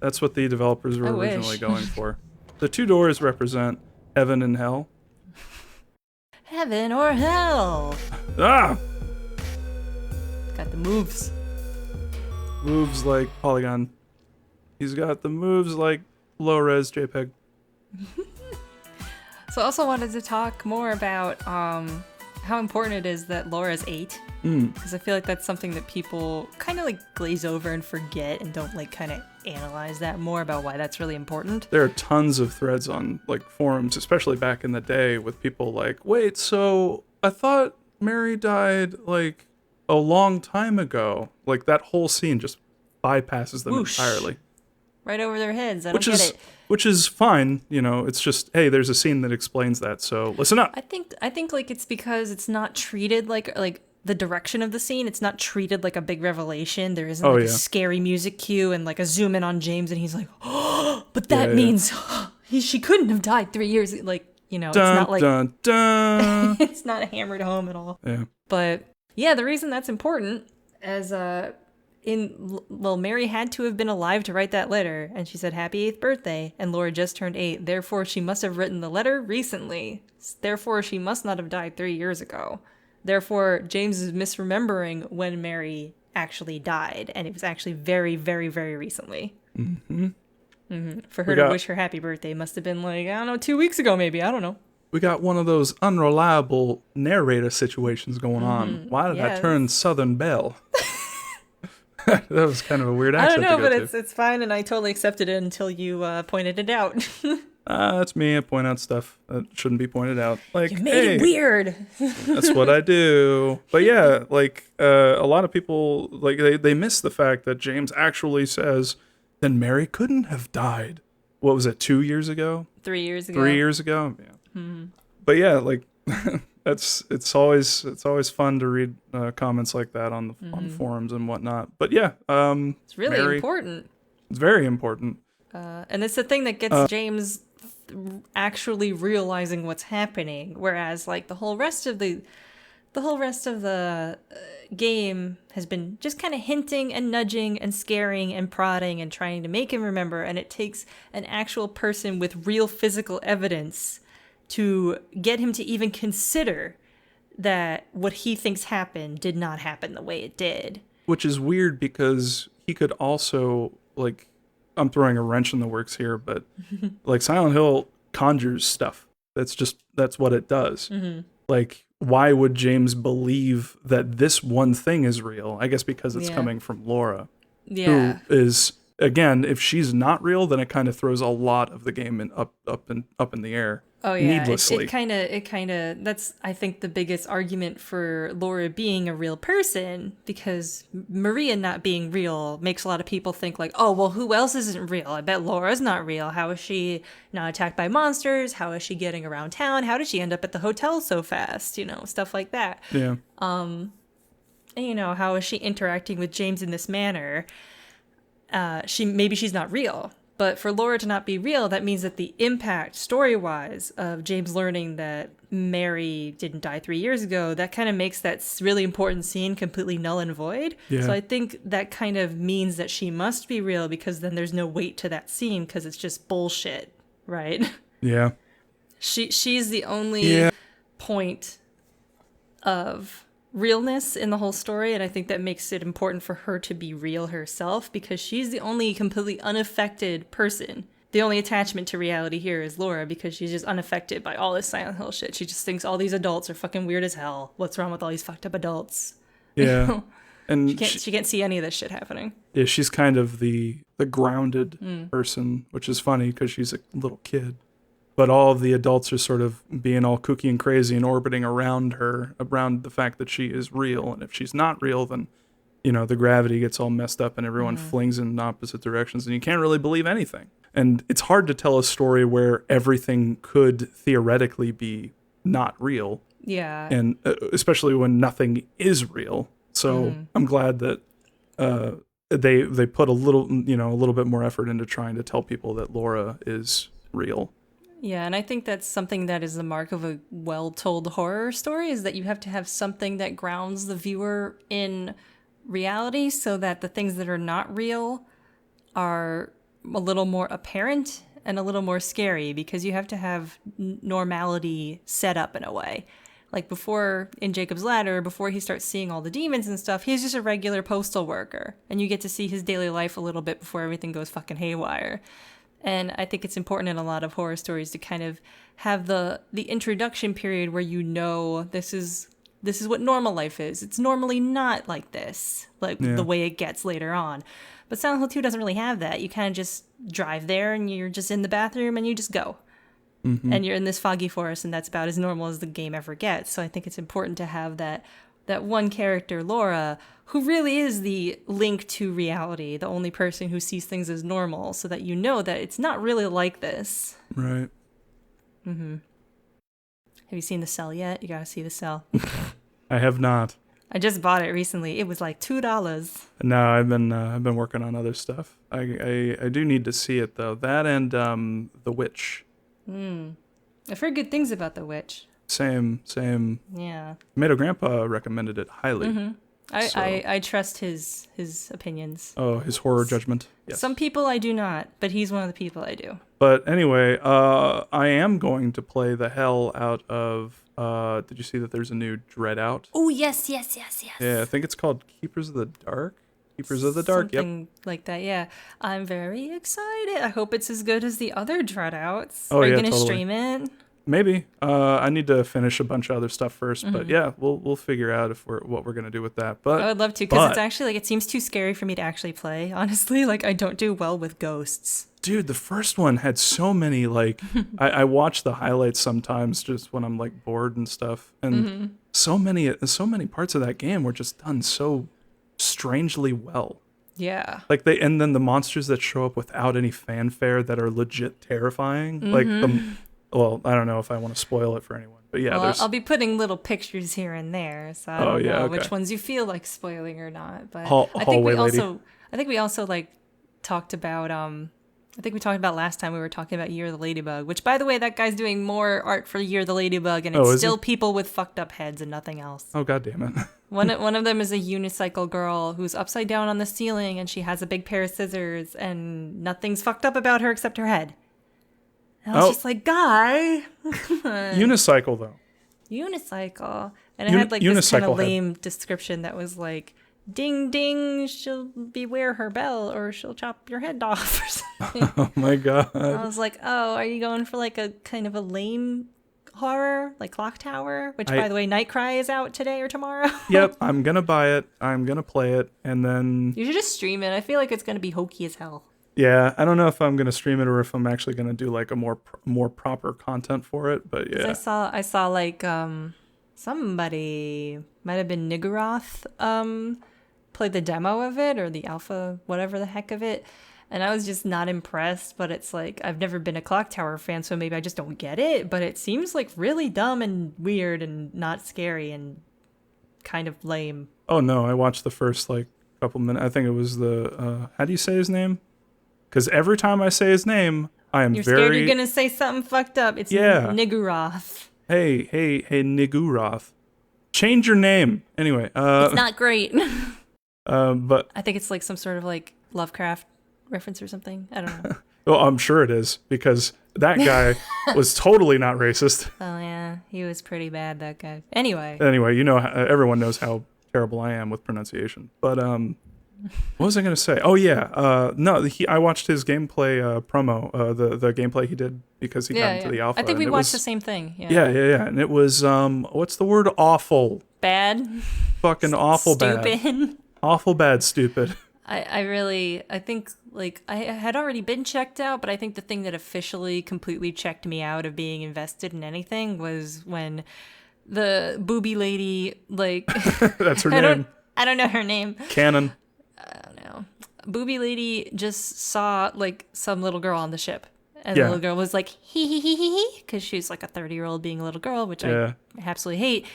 That's what the developers were I originally wish. going for. The two doors represent heaven and hell. Heaven or hell. Ah! Got the moves. Moves like Polygon. He's got the moves like low-res JPEG. So I also wanted to talk more about how important it is that Laura's 8. Because I feel like that's something that people kind of like glaze over and forget and don't like kind of analyze that more about why that's really important. There are tons of threads on like forums, especially back in the day, with people like, wait, so I thought Mary died like a long time ago. Like that whole scene just bypasses them Whoosh. entirely. Right over their heads. I don't get it. Which is fine, you know, it's just, hey, there's a scene that explains that, so listen up. I think like it's because it's not treated like the direction of the scene, it's not treated like a big revelation. There isn't a scary music cue and like a zoom in on James and he's like, oh, but that means she couldn't have died 3 years. Like, you know, Dun, it's not like dun, dun. it's not hammered home at all. Yeah. But yeah, the reason that's important as Mary had to have been alive to write that letter, and she said happy 8th birthday, and Laura just turned 8. Therefore, she must have written the letter recently. Therefore, she must not have died 3 years ago. Therefore, James is misremembering when Mary actually died, and it was actually very, very, very recently. For her to wish her happy birthday must have been like, I don't know, 2 weeks ago maybe. I don't know. We got one of those unreliable narrator situations going on. Why did I turn Southern Belle? That was kind of a weird accent. I don't know, to go but to. it's fine, and I totally accepted it until you pointed it out. That's me. I point out stuff that shouldn't be pointed out. Like, You made it weird. That's what I do. But yeah, like a lot of people, like they miss the fact that James actually says, then Mary couldn't have died. What was it, 2 years ago? 3 years ago. 3 years ago? Yeah. But yeah, like it's always fun to read comments like that on forums and whatnot. But yeah, It's really Mary, important. It's very important. And it's the thing that gets James actually realizing what's happening, whereas like the whole rest of the game has been just kind of hinting and nudging and scaring and prodding and trying to make him remember, and it takes an actual person with real physical evidence to get him to even consider that what he thinks happened did not happen the way it did. Which is weird because he could also, like, I'm throwing a wrench in the works here, but like Silent Hill conjures stuff. That's what it does. Like, why would James believe that this one thing is real? I guess because it's coming from Laura. Yeah. Who is, again, if she's not real, then it kind of throws a lot of the game up in the air. Oh yeah, needlessly. It kind of that's I think the biggest argument for Laura being a real person, because Maria not being real makes a lot of people think like, oh well, who else isn't real? I bet Laura's not real. How is she not attacked by monsters? How is she getting around town? How did she end up at the hotel so fast? You know, stuff like that. Yeah. And, you know, how is she interacting with James in this manner? Maybe she's not real. But for Laura to not be real, that means that the impact, story-wise, of James learning that Mary didn't die 3 years ago, that kind of makes that really important scene completely null and void. Yeah. So I think that kind of means that she must be real, because then there's no weight to that scene, because it's just bullshit, right? Yeah. She's the only point of realness in the whole story, and I think that makes it important for her to be real herself, because she's the only completely unaffected person. The only attachment to reality here is Laura, because she's just unaffected by all this Silent Hill shit. She just thinks all these adults are fucking weird as hell. What's wrong with all these fucked up adults? Yeah. And she can't see any of this shit happening. Yeah, she's kind of the grounded person, which is funny because she's a little kid. But all of the adults are sort of being all kooky and crazy and orbiting around her, around the fact that she is real. And if she's not real, then, you know, the gravity gets all messed up and everyone flings in opposite directions and you can't really believe anything. And it's hard to tell a story where everything could theoretically be not real. Yeah. And especially when nothing is real. So I'm glad that they put a little bit more effort into trying to tell people that Laura is real. Yeah, and I think that's something that is the mark of a well-told horror story, is that you have to have something that grounds the viewer in reality, so that the things that are not real are a little more apparent and a little more scary, because you have to have normality set up in a way. Like before, in Jacob's Ladder, before he starts seeing all the demons and stuff, he's just a regular postal worker, and you get to see his daily life a little bit before everything goes fucking haywire. And I think it's important in a lot of horror stories to kind of have the introduction period where you know this is this is what normal life is. It's normally not like this, like Yeah. the way it gets later on. But Silent Hill 2 doesn't really have that. You kind of just drive there and you're just in the bathroom and you just go. And you're in this foggy forest, and that's about as normal as the game ever gets. So I think it's important to have that one character, Laura, who really is the link to reality, the only person who sees things as normal, so that you know that it's not really like this. Right. Have you seen The Cell yet? You gotta see The Cell. I have not. I just bought it recently. It was like $2. No, I've been working on other stuff. I do need to see it though. That and The Witch. I've heard good things about The Witch. Same. Yeah. Tomato Grandpa recommended it highly. I trust his opinions. Oh, his horror judgment. Yes. Some people I do not, but he's one of the people I do. But anyway, I am going to play the hell out of. Did you see that there's a new Dread out? Oh, yes. Yeah, I think it's called Keepers of the Dark. Keepers of the Dark. Something like that, yeah. I'm very excited. I hope it's as good as the other Dreadouts. Oh, Are you yeah, gonna totally. stream it? Maybe. I need to finish a bunch of other stuff first, Mm-hmm. but yeah, we'll figure out what we're gonna do with that. But I would love to, because it's but- actually like it seems too scary for me to actually play. Honestly, like I don't do well with ghosts. dude, the first one had so many like I watch the highlights sometimes just when I'm like bored and stuff, and so many parts of that game were just done so strangely well. Yeah. Like and then the monsters that show up without any fanfare that are legit terrifying. Like well, I don't know if I want to spoil it for anyone, but yeah, Well, there's I'll be putting little pictures here and there, so I don't yeah, know okay. which ones you feel like spoiling or not. But Hallway lady. I think we also like talked about I think we talked about last time we were talking about Year of the Ladybug, which by the way, that guy's doing more art for Year of the Ladybug, and Oh, it's is still he? people with fucked up heads and nothing else. oh god damn it. One of them is a unicycle girl who's upside down on the ceiling, and she has a big pair of scissors, and nothing's fucked up about her except her head. And I was Oh. just like, guy, Unicycle though. unicycle, and it had like this kind unicycle of head. lame description that was like, ding ding, she'll beware her bell, or she'll chop your head off, or something. Oh my god. I was like, oh, are you going for like a kind of a lame horror, like Clock Tower, which by the way, Night Cry is out today or tomorrow. Yep, I'm gonna buy it. I'm gonna play it, and then You should just stream it. I feel like it's gonna be hokey as hell. yeah, I don't know if I'm gonna stream it or if I'm actually gonna do like a more proper content for it. But yeah, I saw like somebody, might have been Niggeroth, played the demo of it or the alpha, whatever the heck of it. And I was just not impressed, but it's like, I've never been a Clock Tower fan, so maybe I just don't get it. But it seems like really dumb and weird and not scary and kind of lame. oh no, I watched the first like couple minutes. I think it was the how do you say his name? Because every time I say his name, I am You're very scared you're gonna say something fucked up. It's Yeah. Niggeroth. hey Niguroth, change your name anyway. It's not great. But I think it's like some sort of like Lovecraft reference or something. I don't know. well, I'm sure it is because that guy was totally not racist. Oh yeah, he was pretty bad, that guy. Anyway, Anyway, you know, everyone knows how terrible I am with pronunciation. But what was I going to say? Oh yeah, no, I watched his gameplay promo, the gameplay he did because he got into the alpha. I think we and it watched the was, same thing. yeah, and it was what's the word? Awful, Bad. fucking awful Stupid. bad, awful bad, stupid. I think like I had already been checked out, but I think the thing that officially completely checked me out of being invested in anything was when the booby lady, like That's her name. I don't know her name. Canon. I don't know. Booby lady just saw like some little girl on the ship. And Yeah. the little girl was like, hee, because she's like a 30-year-old being a little girl, which I absolutely hate.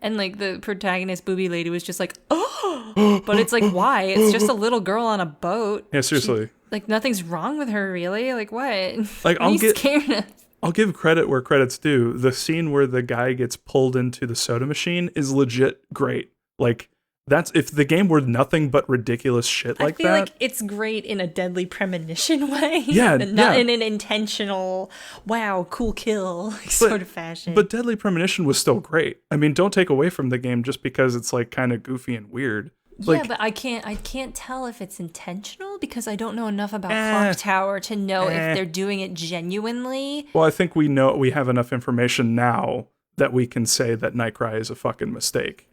And like the protagonist, Booby Lady, was just like, oh, but it's like, why? It's just a little girl on a boat. Yeah, seriously. Like nothing's wrong with her, really. Like what? Like, What are you scared of? I'll give credit where credit's due. The scene where the guy gets pulled into the soda machine is legit great. Like, that's if the game were nothing but ridiculous shit like I feel that. like it's great in a Deadly Premonition way. Yeah, and not yeah. in an intentional, wow, cool kill sort of fashion. But Deadly Premonition was still great. I mean, don't take away from the game just because it's like kind of goofy and weird. Like, yeah, but I can't tell if it's intentional because I don't know enough about Clock Tower to know if they're doing it genuinely. well, I think we have enough information now that we can say that Nightcry is a fucking mistake.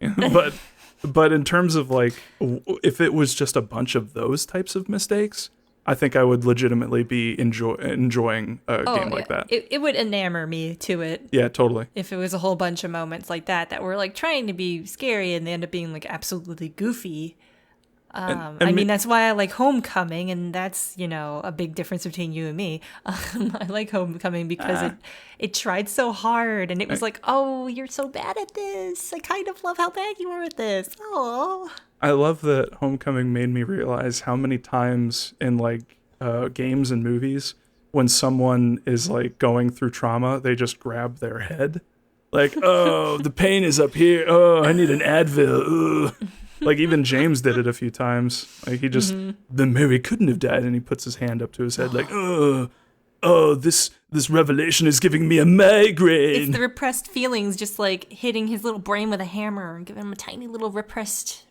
But in terms of like, if it was just a bunch of those types of mistakes, I think I would legitimately be enjoying a game like that. It would enamor me to it. Yeah, totally. If it was a whole bunch of moments like that were like trying to be scary and they end up being like absolutely goofy. I mean, that's why I like Homecoming, and that's, you know, a big difference between you and me. I like Homecoming because it tried so hard, and it was like, oh, you're so bad at this. I kind of love how bad you are at this. Oh. I love that Homecoming made me realize how many times in like games and movies, when someone is like going through trauma, they just grab their head. Like, oh, the pain is up here. Oh, I need an Advil. Ugh. Like, even James did it a few times. Like, he just, then Mary couldn't have died, and he puts his hand up to his head like, this revelation is giving me a migraine. It's the repressed feelings just like hitting his little brain with a hammer and giving him a tiny little repressed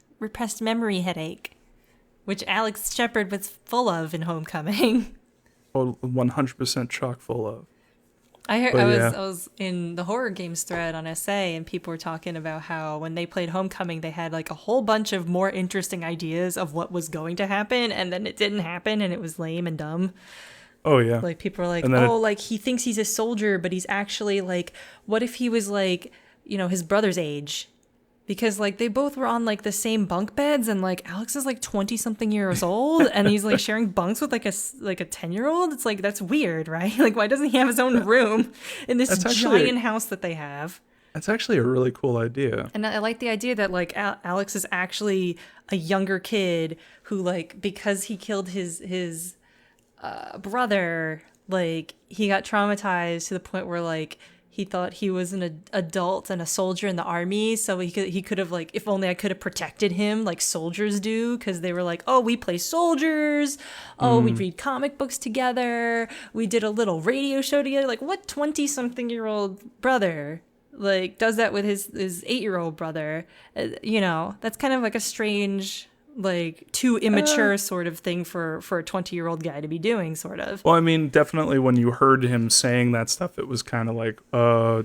memory headache, which Alex Shepard was full of in Homecoming. Oh, 100% chock full of. I was in the horror games thread on SA, and people were talking about how when they played Homecoming, they had like a whole bunch of more interesting ideas of what was going to happen, and then it didn't happen, and it was lame and dumb. Oh yeah. Like people are like, oh, like he thinks he's a soldier, but he's actually like, what if he was like, you know, his brother's age? Because like they both were on like the same bunk beds, and like Alex is like 20 something years old, and he's like sharing bunks with like a 10-year-old. It's like, that's weird, right? Like, why doesn't he have his own room in this giant house that they have? That's actually a really cool idea. And I like the idea that like Alex is actually a younger kid who, like, because he killed his brother, like he got traumatized to the point where like he thought he was an adult and a soldier in the army, so he could have, like, if only I could have protected him like soldiers do, because they were like, oh, we play soldiers, oh, we read comic books together, we did a little radio show together. Like, what 20-something-year-old brother like does that with his 8-year-old brother? You know, that's kind of like a strange, like, too immature sort of thing for a 20-year-old guy to be doing, sort of. Well, I mean, definitely when you heard him saying that stuff, it was kind of like,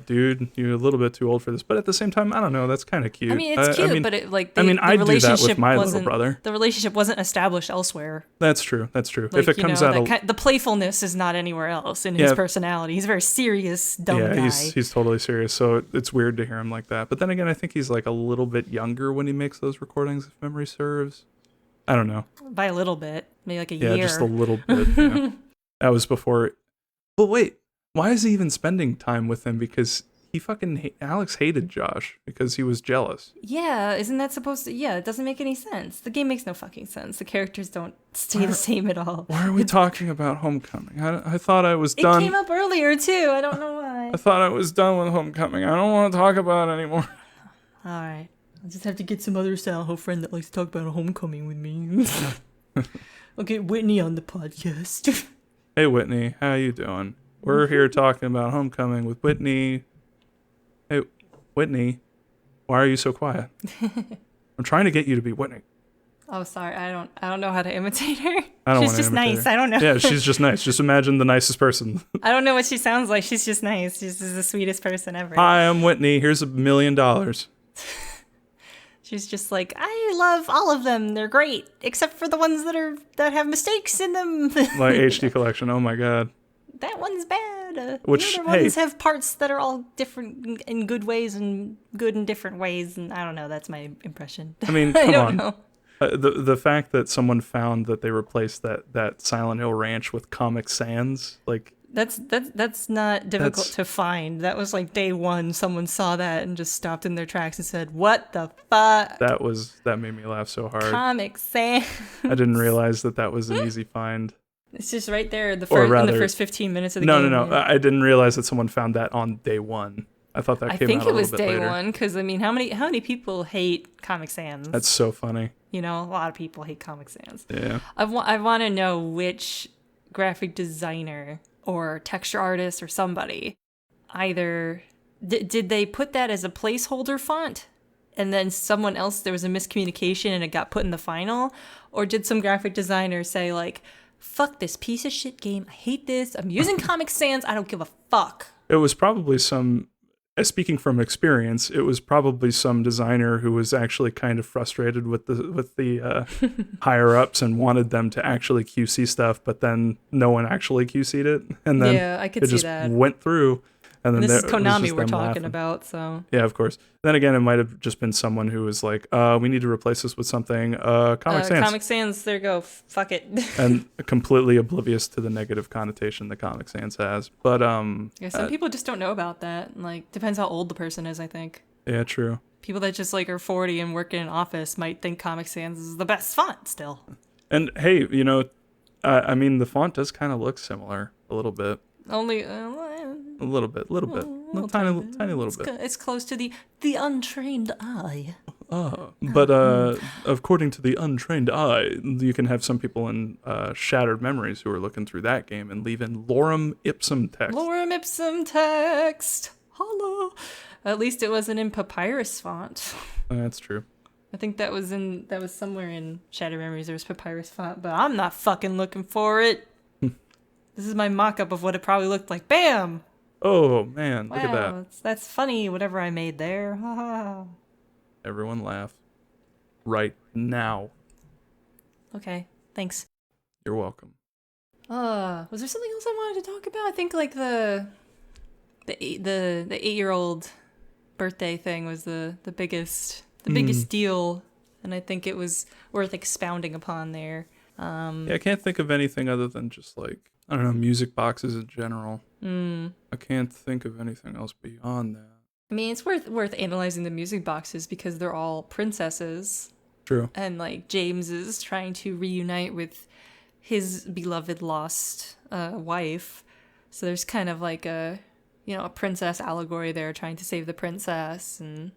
dude, you're a little bit too old for this. But at the same time, I don't know, that's kind of cute. I mean, it's cute, but it, like, I'd do that with my little brother. The relationship wasn't established elsewhere. That's true. Like, if it comes out, the playfulness is not anywhere else in his personality. He's a very serious, dumb guy. Yeah, he's totally serious. So it's weird to hear him like that. But then again, I think he's like a little bit younger when he makes those recordings, if memory serves. I don't know. By a little bit. Maybe like a year. Yeah, just a little bit. Yeah. That was before. But wait, why is he even spending time with him? Because he fucking Alex hated Josh because he was jealous. Yeah, isn't that supposed to? Yeah, it doesn't make any sense. The game makes no fucking sense. The characters don't stay the same at all. Why are we talking about Homecoming? I thought I was done. It came up earlier too. I don't know why. I thought I was done with Homecoming. I don't want to talk about it anymore. All right. I'll just have to get some other Silent Hill friend that likes to talk about Homecoming with me. I'll get Whitney on the podcast. Hey, Whitney, how you doing? We're here talking about Homecoming with Whitney. Hey, Whitney, why are you so quiet? I'm trying to get you to be Whitney. Oh, sorry. I don't know how to imitate her. She's just nice. Her. I don't know. Yeah, she's just nice. Just imagine the nicest person. I don't know what she sounds like. She's just nice. She's just the sweetest person ever. Hi, I'm Whitney. Here's $1 million. She's just like, I love all of them. They're great, except for the ones that have mistakes in them. My HD collection. Oh my god. That one's bad. The other ones have parts that are all different in good ways and good in different ways. And I don't know. That's my impression. I mean, come on. The fact that someone found that they replaced that Silent Hill Ranch with Comic Sans, like. That's not difficult to find. That was like day one. Someone saw that and just stopped in their tracks and said, "What the fuck?" That made me laugh so hard. Comic Sans. I didn't realize that was an easy find. It's just right there in the first 15 minutes of the game. No. I didn't realize that someone found that on day one. I thought that came out a little bit later. I think it was day one because I mean, how many people hate Comic Sans? That's so funny. You know, a lot of people hate Comic Sans. Yeah. I want to know which graphic designer or texture artist or somebody either did they put that as a placeholder font and then someone else, there was a miscommunication and it got put in the final, or did some graphic designer say like, fuck this piece of shit game, I hate this, I'm using Comic Sans, I don't give a fuck? It was probably some speaking from experience, it was probably some designer who was actually kind of frustrated with the higher ups and wanted them to actually QC stuff, but then no one actually QC'd it, and then Yeah, I could it see just that. went through. And then And this is it was Konami just we're them talking laughing. about, so Yeah, of course. Then again, it might have just been someone who was like, we need to replace this with something Comic Sans. Comic Sans, there you go. Fuck it. And completely oblivious to the negative connotation that Comic Sans has. But Yeah, some people just don't know about that. Like, depends how old the person is, I think. yeah, true. People that just like are 40 and work in an office might think Comic Sans is the best font still. And hey, you know, I mean, the font does kind of look similar a little bit. Only A little bit. Tiny little bit. It's close to the untrained eye. But according to the untrained eye, you can have some people in Shattered Memories who are looking through that game and leave in lorem ipsum text. Lorem ipsum text. Hello. At least it wasn't in papyrus font. That's true. I think that was somewhere in Shattered Memories. There was papyrus font, but I'm not fucking looking for it. This is my mock-up of what it probably looked like. Bam! Oh man, look at Wow, that. that's funny. Whatever I made there. Ha ha. Everyone laugh. Right now. Okay, thanks. You're welcome. Was there something else I wanted to talk about? I think like the 8-year-old birthday thing was the biggest deal, and I think it was worth expounding upon there. Yeah, I can't think of anything other than just like, I don't know, music boxes in general. I can't think of anything else beyond that. I mean, it's worth analyzing the music boxes because they're all princesses. True. And like James is trying to reunite with his beloved lost wife. So there's kind of like a princess allegory there, trying to save the princess and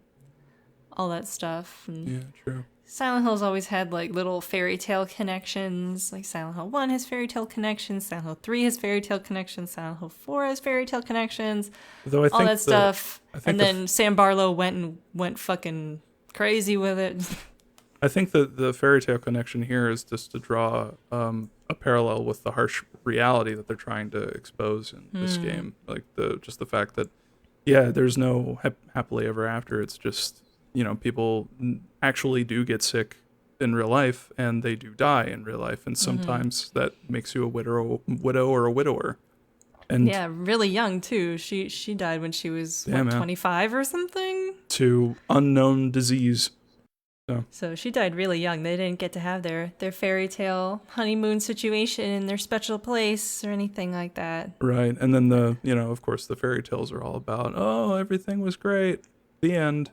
all that stuff. And Yeah, true. Silent Hill's always had like little fairy tale connections. Like Silent Hill 1 has fairy tale connections, Silent Hill 3 has fairy tale connections, Silent Hill 4 has fairy tale connections, Though I think all that stuff. I think And then Sam Barlow went fucking crazy with it. I think that the fairy tale connection here is just to draw a parallel with the harsh reality that they're trying to expose in this game. Like the fact that, yeah, there's no happily ever after. It's just, people actually do get sick in real life and they do die in real life. And sometimes that makes you a widow or a widower. And Yeah, really young too. She died when she was Yeah, man. 25 or something. to unknown disease. So she died really young. They didn't get to have their fairy tale honeymoon situation in their special place or anything like that. Right. And then of course the fairy tales are all about, oh, everything was great. The end.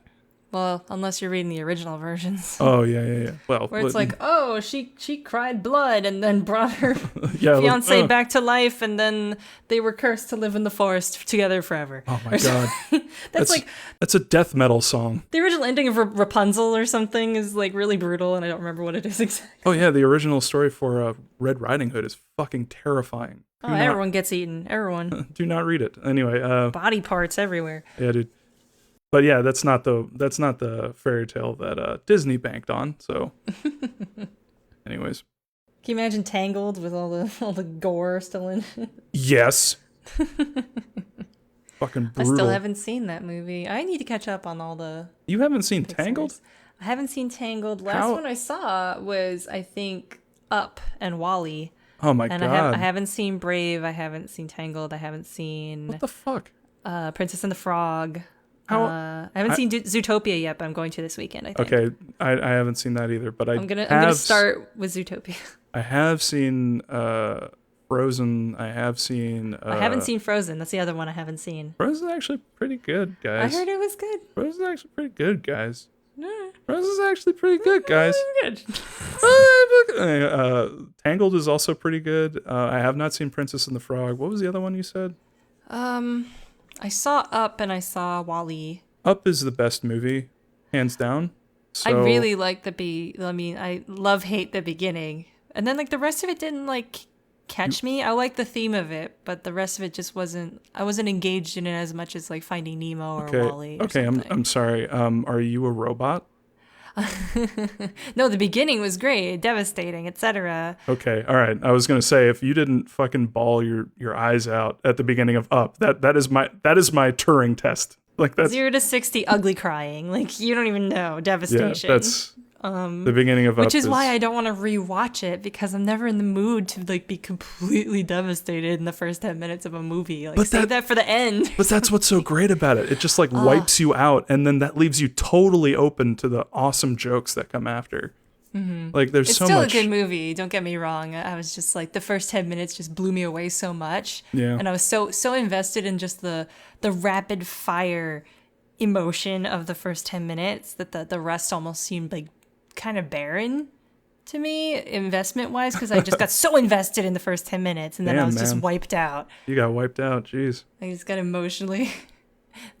Well, unless you're reading the original versions. Oh, yeah. Well, Where it's like, oh, she cried blood and then brought her yeah, fiance back to life, and then they were cursed to live in the forest together forever. Oh my God. That's like that's a death metal song. the original ending of Rapunzel or something is like really brutal, and I don't remember what it is exactly. Oh yeah, the original story for Red Riding Hood is fucking terrifying. Oh, everyone gets eaten. Everyone. Do not read it. Anyway, Body parts everywhere. yeah, dude. But yeah, that's not the fairy tale that Disney banked on. So, anyways, Can you imagine Tangled with all the gore still in it? yes. Fucking brutal. I still haven't seen that movie. I need to catch up on all the You haven't seen Pixars. Tangled? I haven't seen Tangled. Last How- one I saw was, I think, Up and Wall-E. Oh my And God. I haven't seen Brave. I haven't seen Tangled. I haven't seen What the fuck? Princess and the Frog. How- I haven't seen Zootopia yet, but I'm going to this weekend, I think. Okay, I haven't seen that either, but I'm gonna start with Zootopia. I have seen Frozen. I have seen. I haven't seen Frozen. That's the other one I haven't seen. Frozen's actually pretty good, I guys. heard it was good. Frozen's actually pretty good, guys. Yeah. Frozen's actually pretty good, guys. Good. Tangled is also pretty good. I have not seen Princess and the Frog. What was the other one you said? I saw Up and I saw Wall-E. Up is the best movie, hands down. So, I really like I love-hate the beginning. And then, like, the rest of it didn't, like, catch me. I like the theme of it, but the rest of it just I wasn't engaged in it as much as, like, Finding Nemo or Wall-E or Okay, something. I'm sorry. Are you a robot? No, the beginning was great, devastating, etc. Okay, all right. I was gonna say, if you didn't fucking bawl your eyes out at the beginning of Up, that is my Turing test. Like that's 0 to 60 ugly crying. Like you don't even know. Devastation. that's the beginning of Which Up is why I don't want to rewatch it, because I'm never in the mood to like be completely devastated in the first 10 minutes of a movie. Like save that for the end. But that's what's so great about it. It just like wipes you out, and then that leaves you totally open to the awesome jokes that come after. Like there's It's so still much. a good movie, don't get me wrong. I was just like, the first 10 minutes just blew me away so much. Yeah. And I was so invested in just the rapid fire emotion of the first 10 minutes that the rest almost seemed like kind of barren to me, investment wise, because I just got so invested in the first 10 minutes and then I Damn, was just man. wiped out. You got wiped out. Jeez. I just got emotionally,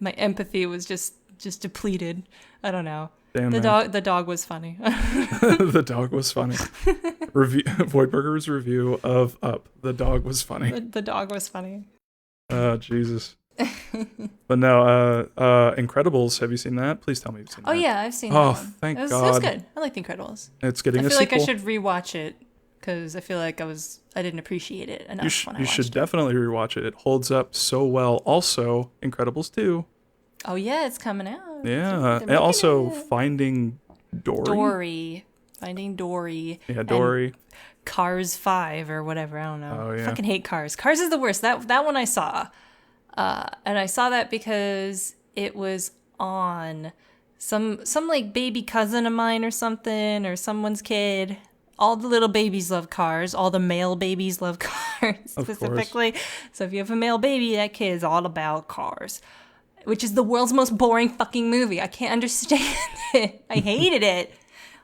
my empathy was just depleted. I don't know. Damn, The man. dog was funny. The dog was funny. Voidburger's review of Up. The dog was funny. The dog was funny. Oh, Jesus. But no, Incredibles. Have you seen that? Please tell me you've seen that. Oh yeah, I've seen Oh, that one. thank It was God. good. I like The Incredibles. It's getting I a feel like sequel. I should rewatch it because I feel like I didn't appreciate it enough when I You watched should it. definitely rewatch it. It holds up so well. Also, Incredibles 2. Oh yeah, it's coming out. Yeah. They're And making also it. Finding Dory. Finding Dory. Yeah, and Dory. Cars 5 or whatever. I don't know. Oh, yeah. I fucking hate Cars. Cars is the worst. That one I saw. And I saw that because it was on some like baby cousin of mine or something, or someone's kid. All the little babies love Cars. All the male babies love Cars Of course. specifically. So if you have a male baby, that kid is all about Cars, which is the world's most boring fucking movie. I can't understand it. I hated it.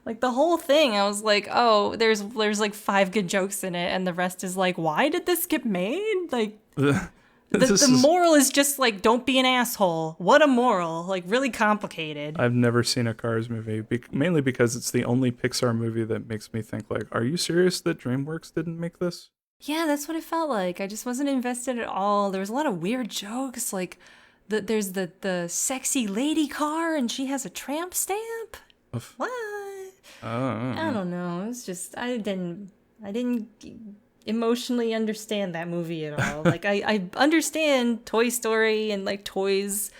Like the whole thing, I was like, oh, there's like 5 good jokes in it, and the rest is like, why did this get made? Like the moral is just like, don't be an asshole. What a moral. Like really complicated. I've never seen a Cars movie, mainly because it's the only Pixar movie that makes me think like, are you serious that DreamWorks didn't make this? Yeah, that's what it felt like. I just wasn't invested at all. There was a lot of weird jokes, like there's the sexy lady car and she has a tramp stamp. Oof. What? I don't know. It's just I didn't emotionally understand that movie at all. Like I understand Toy Story and like toys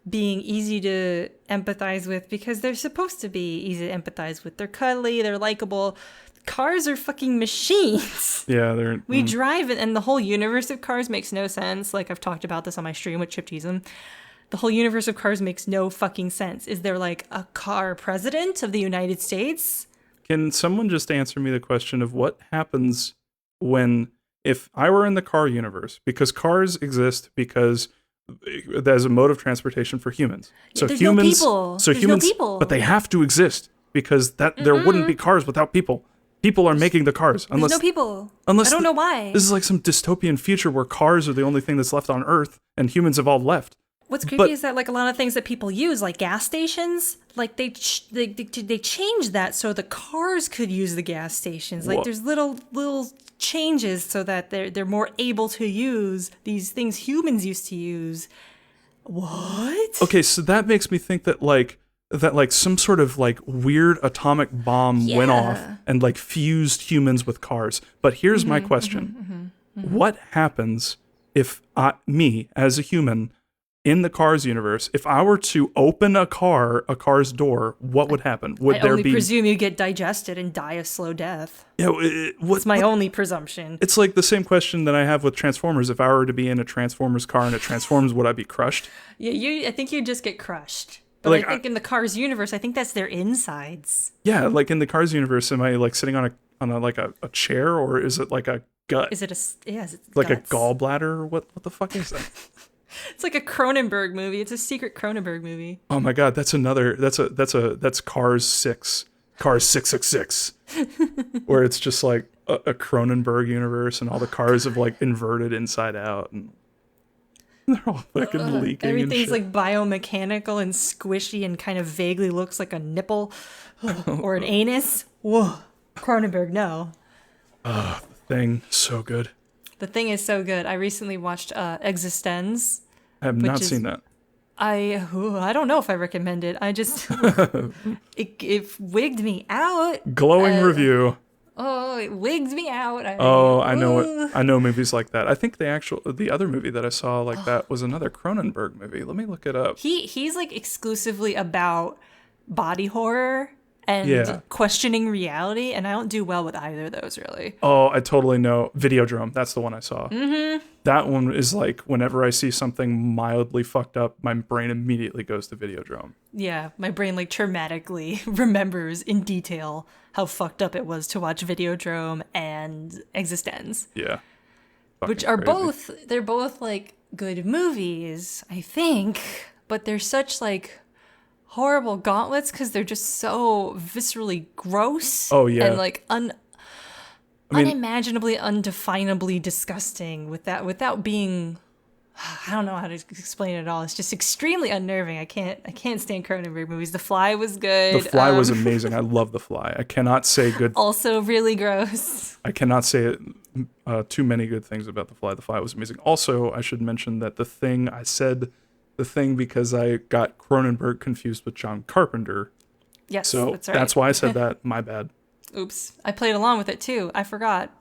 being easy to empathize with because they're supposed to be easy to empathize with. They're cuddly, they're likable. Cars are fucking machines. Yeah, We drive it, and the whole universe of Cars makes no sense. Like I've talked about this on my stream with Chip Teasem. The whole universe of Cars makes no fucking sense. Is there like a car president of the United States? Can someone just answer me the question of what happens if I were in the car universe? Because cars exist because there's a mode of transportation for humans. So There's humans, no people. so There's humans, no people. but they have to exist because there wouldn't be cars without people. People are making the cars. There's no people. Unless I don't know why. This is like some dystopian future where cars are the only thing that's left on Earth and humans have all left. What's creepy But- is that like a lot of things that people use, like gas stations, like they changed that so the cars could use the gas stations. Like Wha- there's little changes so that they're more able to use these things humans used to use. What? Okay, so that makes me think that some sort of like weird atomic bomb went off Yeah. and like fused humans with cars. But here's my question. What happens if me as a human in the Cars universe, if I were to open a car's door, what would happen? Would I there only be presume you get digested and die a slow death. what's It's my only presumption. It's like the same question that I have with Transformers. If I were to be in a Transformers car and it transforms, would I be crushed? Yeah, I think you just get crushed. But Like, I think in the Cars universe, I think that's their insides. Yeah, like in the Cars universe, am I like sitting on a chair, or is it like a gut? Is it is it Like guts? a gallbladder? Or what the fuck is that? It's like a Cronenberg movie. It's a secret Cronenberg movie. Oh my god, that's Cars 6. Cars 666. Where it's just like a Cronenberg universe and all the cars have like inverted inside out and they're all fucking leaking and Everything's shit. like biomechanical and squishy and kind of vaguely looks like a nipple or an anus. Whoa. Cronenberg, no. Thing so good. The Thing is so good. I recently watched Existenz. I have not seen that. I don't know if I recommend it. I just it wigged me out. Glowing review. Oh, it wigs me out. I know it. I know movies like that. I think the other movie that I saw like that was another Cronenberg movie. Let me look it up. He's like exclusively about body horror and Yeah. questioning reality, and I don't do well with either of those really. Oh, I totally know. Videodrome. That's the one I saw. Mm-hmm. That one is like whenever I see something mildly fucked up, my brain immediately goes to Videodrome. Yeah, my brain like traumatically remembers in detail how fucked up it was to watch Videodrome and Existenz, Yeah. which Fucking are crazy. they're both like good movies, I think, but they're such like horrible gauntlets because they're just so viscerally gross. Oh, yeah. and like I mean- unimaginably, undefinably disgusting without being. I don't know how to explain it all. It's just extremely unnerving. I can't stand Cronenberg movies. The Fly was good. The Fly was amazing. I love The Fly. I cannot say good. Also really gross. I cannot say too many good things about The Fly. The Fly was amazing. Also, I should mention that I said the thing because I got Cronenberg confused with John Carpenter. Yes, So that's right. that's why I said that. My bad. Oops. I played along with it too. I forgot.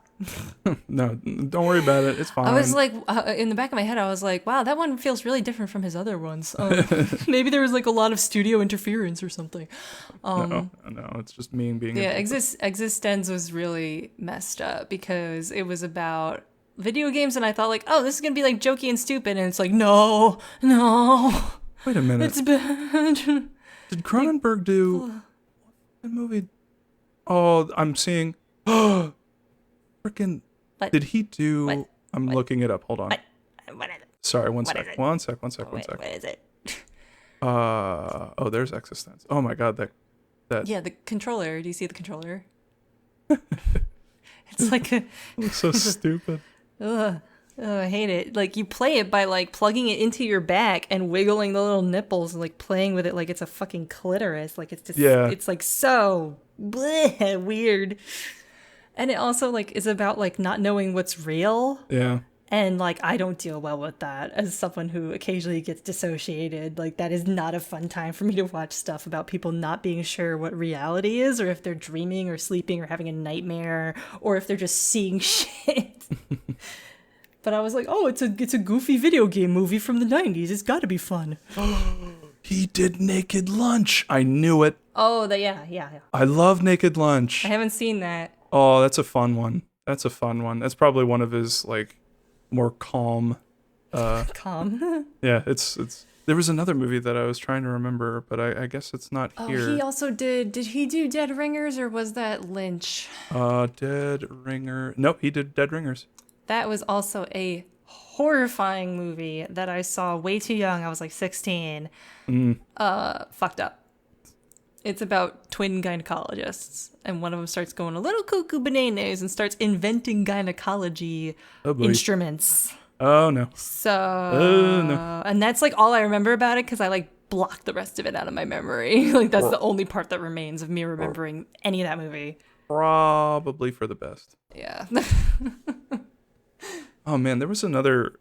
No, don't worry about it. It's fine. I was like, in the back of my head, I was like, wow, that one feels really different from his other ones. Maybe there was like a lot of studio interference or something. no, it's just me being. Yeah, a Existenz was really messed up because it was about video games, and I thought like, oh, this is gonna be like jokey and stupid, and it's like, no, Wait a minute. it's bad. Did Cronenberg do a movie? Oh, I'm seeing. Freaking. What? Did he do? What? I'm looking it up. Hold on. What is it? Sorry, one What sec. is it? One sec. What is it? Oh, there's Existence. Oh my god, that Yeah, the controller. Do you see the controller? It's like a. looks so stupid. Ugh. Oh, I hate it. Like, you play it by, like, plugging it into your back and wiggling the little nipples and, like, playing with it like it's a fucking clitoris. Like, it's just, Yeah. it's, like, so bleh, weird. And it also, like, is about, like, not knowing what's real. Yeah. And, like, I don't deal well with that as someone who occasionally gets dissociated. Like, that is not a fun time for me to watch stuff about people not being sure what reality is, or if they're dreaming or sleeping or having a nightmare, or if they're just seeing shit. But I was like, oh, it's a goofy video game movie from the 90s. It's got to be fun. He did Naked Lunch. I knew it. Oh, yeah. I love Naked Lunch. I haven't seen that. Oh, that's a fun one. That's probably one of his like more calm. Calm. Yeah, it's. There was another movie that I was trying to remember, but I guess it's not Oh, here. he also did he do Dead Ringers, or was that Lynch? Dead Ringer. Nope, he did Dead Ringers. That was also a horrifying movie that I saw way too young. I was like 16. Fucked up. It's about twin gynecologists, and one of them starts going a little cuckoo bananas and starts inventing gynecology Oh boy. instruments. Oh no. So, No. and that's like all I remember about it because I like blocked the rest of it out of my memory. Like that's the only part that remains of me remembering any of that movie. Probably for the best. Yeah. Oh man, there was another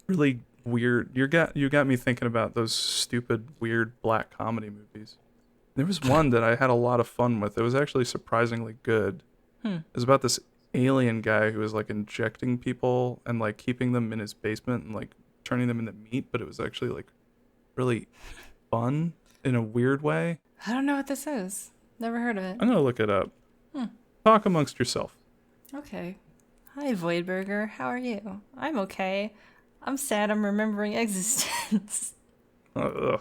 really weird. You got me thinking about those stupid, weird black comedy movies. There was one that I had a lot of fun with. It was actually surprisingly good. It was about this alien guy who was like injecting people and like keeping them in his basement and like turning them into meat, but it was actually like really fun in a weird way. I don't know what this is. Never heard of it. I'm gonna look it up. Talk amongst yourself. Okay. Hi, Voidburger. How are you? I'm okay. I'm sad I'm remembering Existence. Ugh.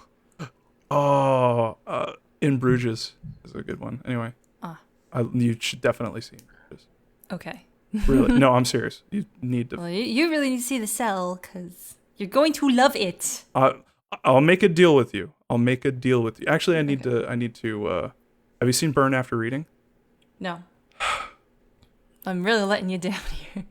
In Bruges is a good one. Anyway, you should definitely see In Bruges. Okay. Really? No, I'm serious. You need to. Well, you really need to see The Cell, because you're going to love it. I'll make a deal with you. Actually, I need to. Have you seen Burn After Reading? No. I'm really letting you down here.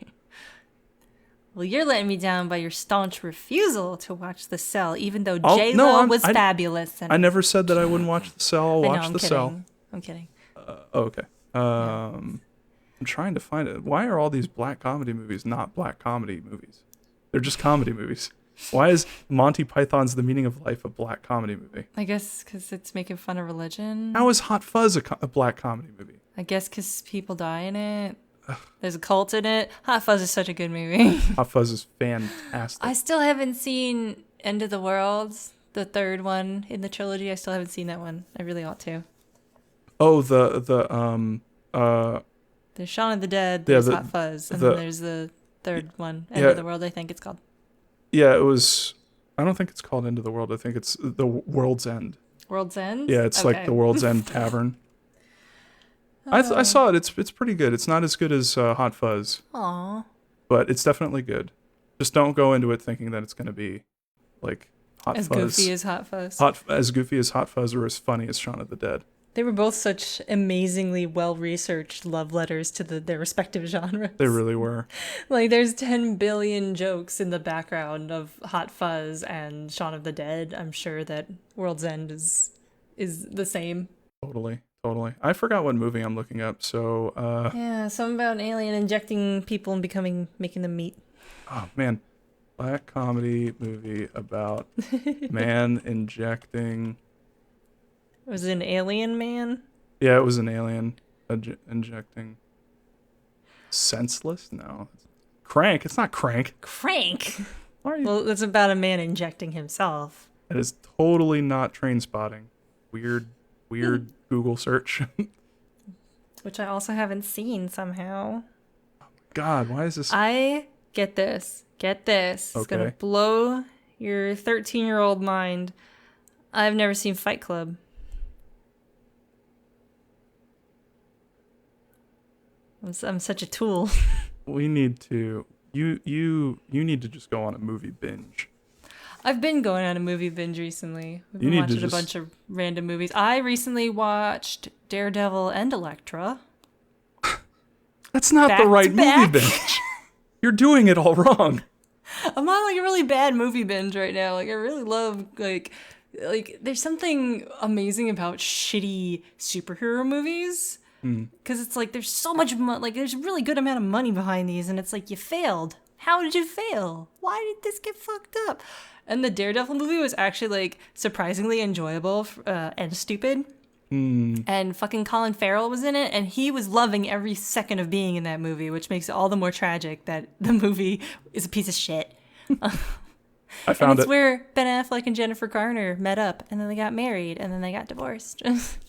Well, you're letting me down by your staunch refusal to watch The Cell, even though J-Lo was fabulous. And I never said that I wouldn't watch The Cell. I'll watch The Cell. I'm kidding. Okay. I'm trying to find it. Why are all these black comedy movies not black comedy movies? They're just comedy movies. Why is Monty Python's The Meaning of Life a black comedy movie? I guess because it's making fun of religion. How is Hot Fuzz a black comedy movie? I guess because people die in it. There's a cult in it. Hot Fuzz is such a good movie. Hot Fuzz is fantastic. I still haven't seen End of the World, the third one in the trilogy. I still haven't seen that one. I really ought to. Oh, There's Shaun of the Dead, yeah, there's Hot Fuzz, and then there's the third one, End yeah. of the World, I think it's called. yeah, it was. I don't think it's called End of the World. I think it's the World's End. World's End? Yeah, it's like the World's End Tavern. I saw it. It's pretty good. It's not as good as Hot Fuzz, Aw. but it's definitely good. Just don't go into it thinking that it's going to be like Hot As Fuzz. goofy as Hot Fuzz. As goofy as Hot Fuzz or as funny as Shaun of the Dead. They were both such amazingly well-researched love letters to their respective genres. They really were. Like, there's 10 billion jokes in the background of Hot Fuzz and Shaun of the Dead. I'm sure that World's End is the same. Totally. I forgot what movie I'm looking up, so Yeah, something about an alien injecting people and making them meat. oh man. Black comedy movie about man injecting. Was it an alien man? Yeah, it was an alien injecting. Senseless? No. Crank. It's not Crank. Crank? Why are you? Well, it's about a man injecting himself. It is totally not Train Spotting. Weird Google search. Which I also haven't seen somehow. God, why is this? Get this. It's Okay. gonna blow your 13-year-old mind. I've never seen Fight Club. I'm such a tool. We need to. You need to just go on a movie binge. I've been going on a movie binge recently. We've You been need to watching a bunch of random movies. I recently watched Daredevil and Elektra. That's not Back the to right movie back. binge. You're doing it all wrong. I'm on like a really bad movie binge right now. Like I really love like there's something amazing about shitty superhero movies. Because it's like there's so much there's a really good amount of money behind these, and it's like you failed. How did you fail? Why did this get fucked up? And the Daredevil movie was actually like surprisingly enjoyable and stupid. And fucking Colin Farrell was in it, and he was loving every second of being in that movie, which makes it all the more tragic that the movie is a piece of shit. I found it's it. where Ben Affleck and Jennifer Garner met up, and then they got married, and then they got divorced.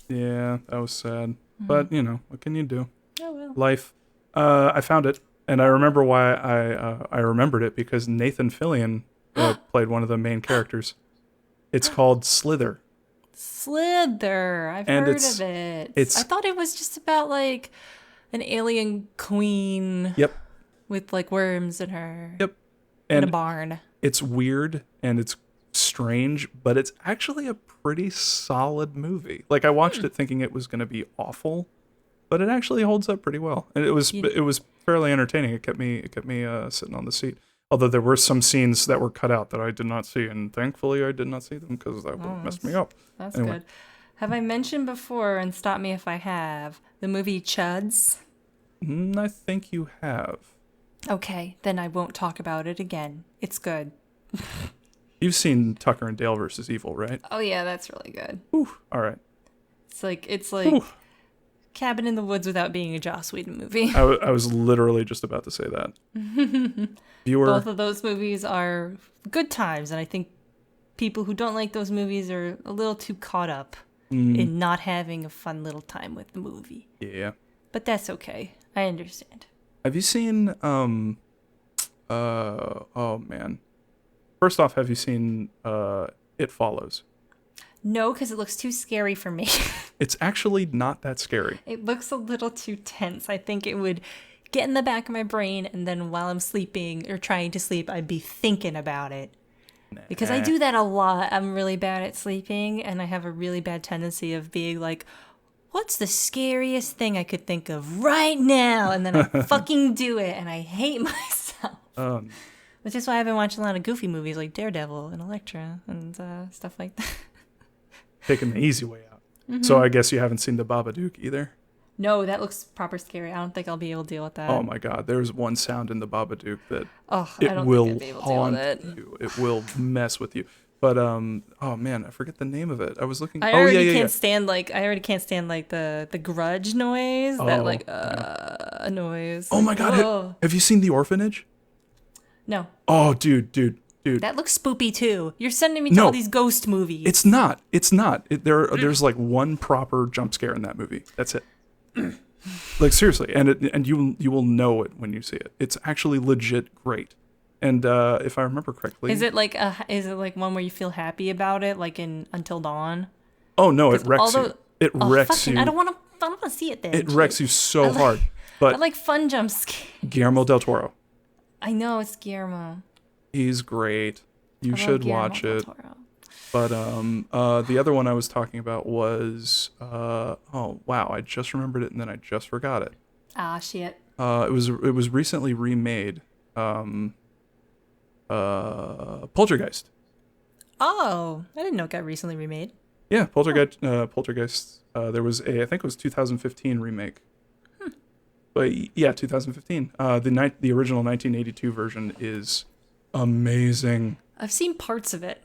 Yeah, that was sad. But what can you do? Oh well. Life. I found it, and I remember why I remembered it because Nathan Fillion played one of the main characters. It's called Slither. Slither. I've And heard it's- of it. it's- I thought it was just about like an alien queen Yep. with like worms in her Yep. in a And barn. it's weird and it's strange, but it's actually a pretty solid movie. Like I watched it thinking it was going to be awful, but it actually holds up pretty well. And it was fairly entertaining. It kept me sitting on the seat. Although there were some scenes that were cut out that I did not see, and thankfully I did not see them because that would have messed me up. That's Anyway. good. Have I mentioned before, and stop me if I have, the movie Chuds? I think you have. Okay, then I won't talk about it again. It's good. You've seen Tucker and Dale versus Evil, right? Oh yeah, that's really good. Whew. All right. It's like Whew. Cabin in the Woods without being a Joss Whedon movie. I was literally just about to say that. Viewer, Both of those movies are good times, and I think people who don't like those movies are a little too caught up in not having a fun little time with the movie. yeah. But that's okay. I understand. Have you seen oh man. First off, have you seen It Follows? No, because it looks too scary for me. It's actually not that scary. It looks a little too tense. I think it would get in the back of my brain, and then while I'm sleeping or trying to sleep, I'd be thinking about it. Because I do that a lot. I'm really bad at sleeping, and I have a really bad tendency of being like, what's the scariest thing I could think of right now? And then I fucking do it, and I hate myself. Which is why I've been watching a lot of goofy movies like Daredevil and Elektra and stuff like that. Taking the easy way out. So I guess you haven't seen The Babadook either. No, that looks proper scary. I don't think I'll be able to deal with that. Oh my God, there's one sound in The Babadook that I it don't will think I'd be able to deal with haunt it. you. It will mess with you. But oh man, I forget the name of it. I was looking. I already can't stand the grudge noise that a noise. Oh my god, whoa. have you seen The Orphanage? No. Oh, dude. That looks spoopy too. You're sending me to No. all these ghost movies. It's not. There's like one proper jump scare in that movie. That's it. Like seriously, and you will know it when you see it. It's actually legit great. And if I remember correctly, Is it like one where you feel happy about it, like in Until Dawn? oh no, it wrecks you. It wrecks you. I don't want to see it then. It wrecks you so hard. But I like fun jump scares. Guillermo del Toro, I know it's Guillermo. he's great. You I love should Guillermo watch del it. Toro. But the other one I was talking about was oh wow, I just remembered it and then I just forgot it. Ah shit. It was recently remade. Poltergeist. Oh, I didn't know it got recently remade. Yeah, Poltergeist. Poltergeist. There was I think it was 2015 remake. But yeah, 2015. The original 1982 version is amazing. I've seen parts of it.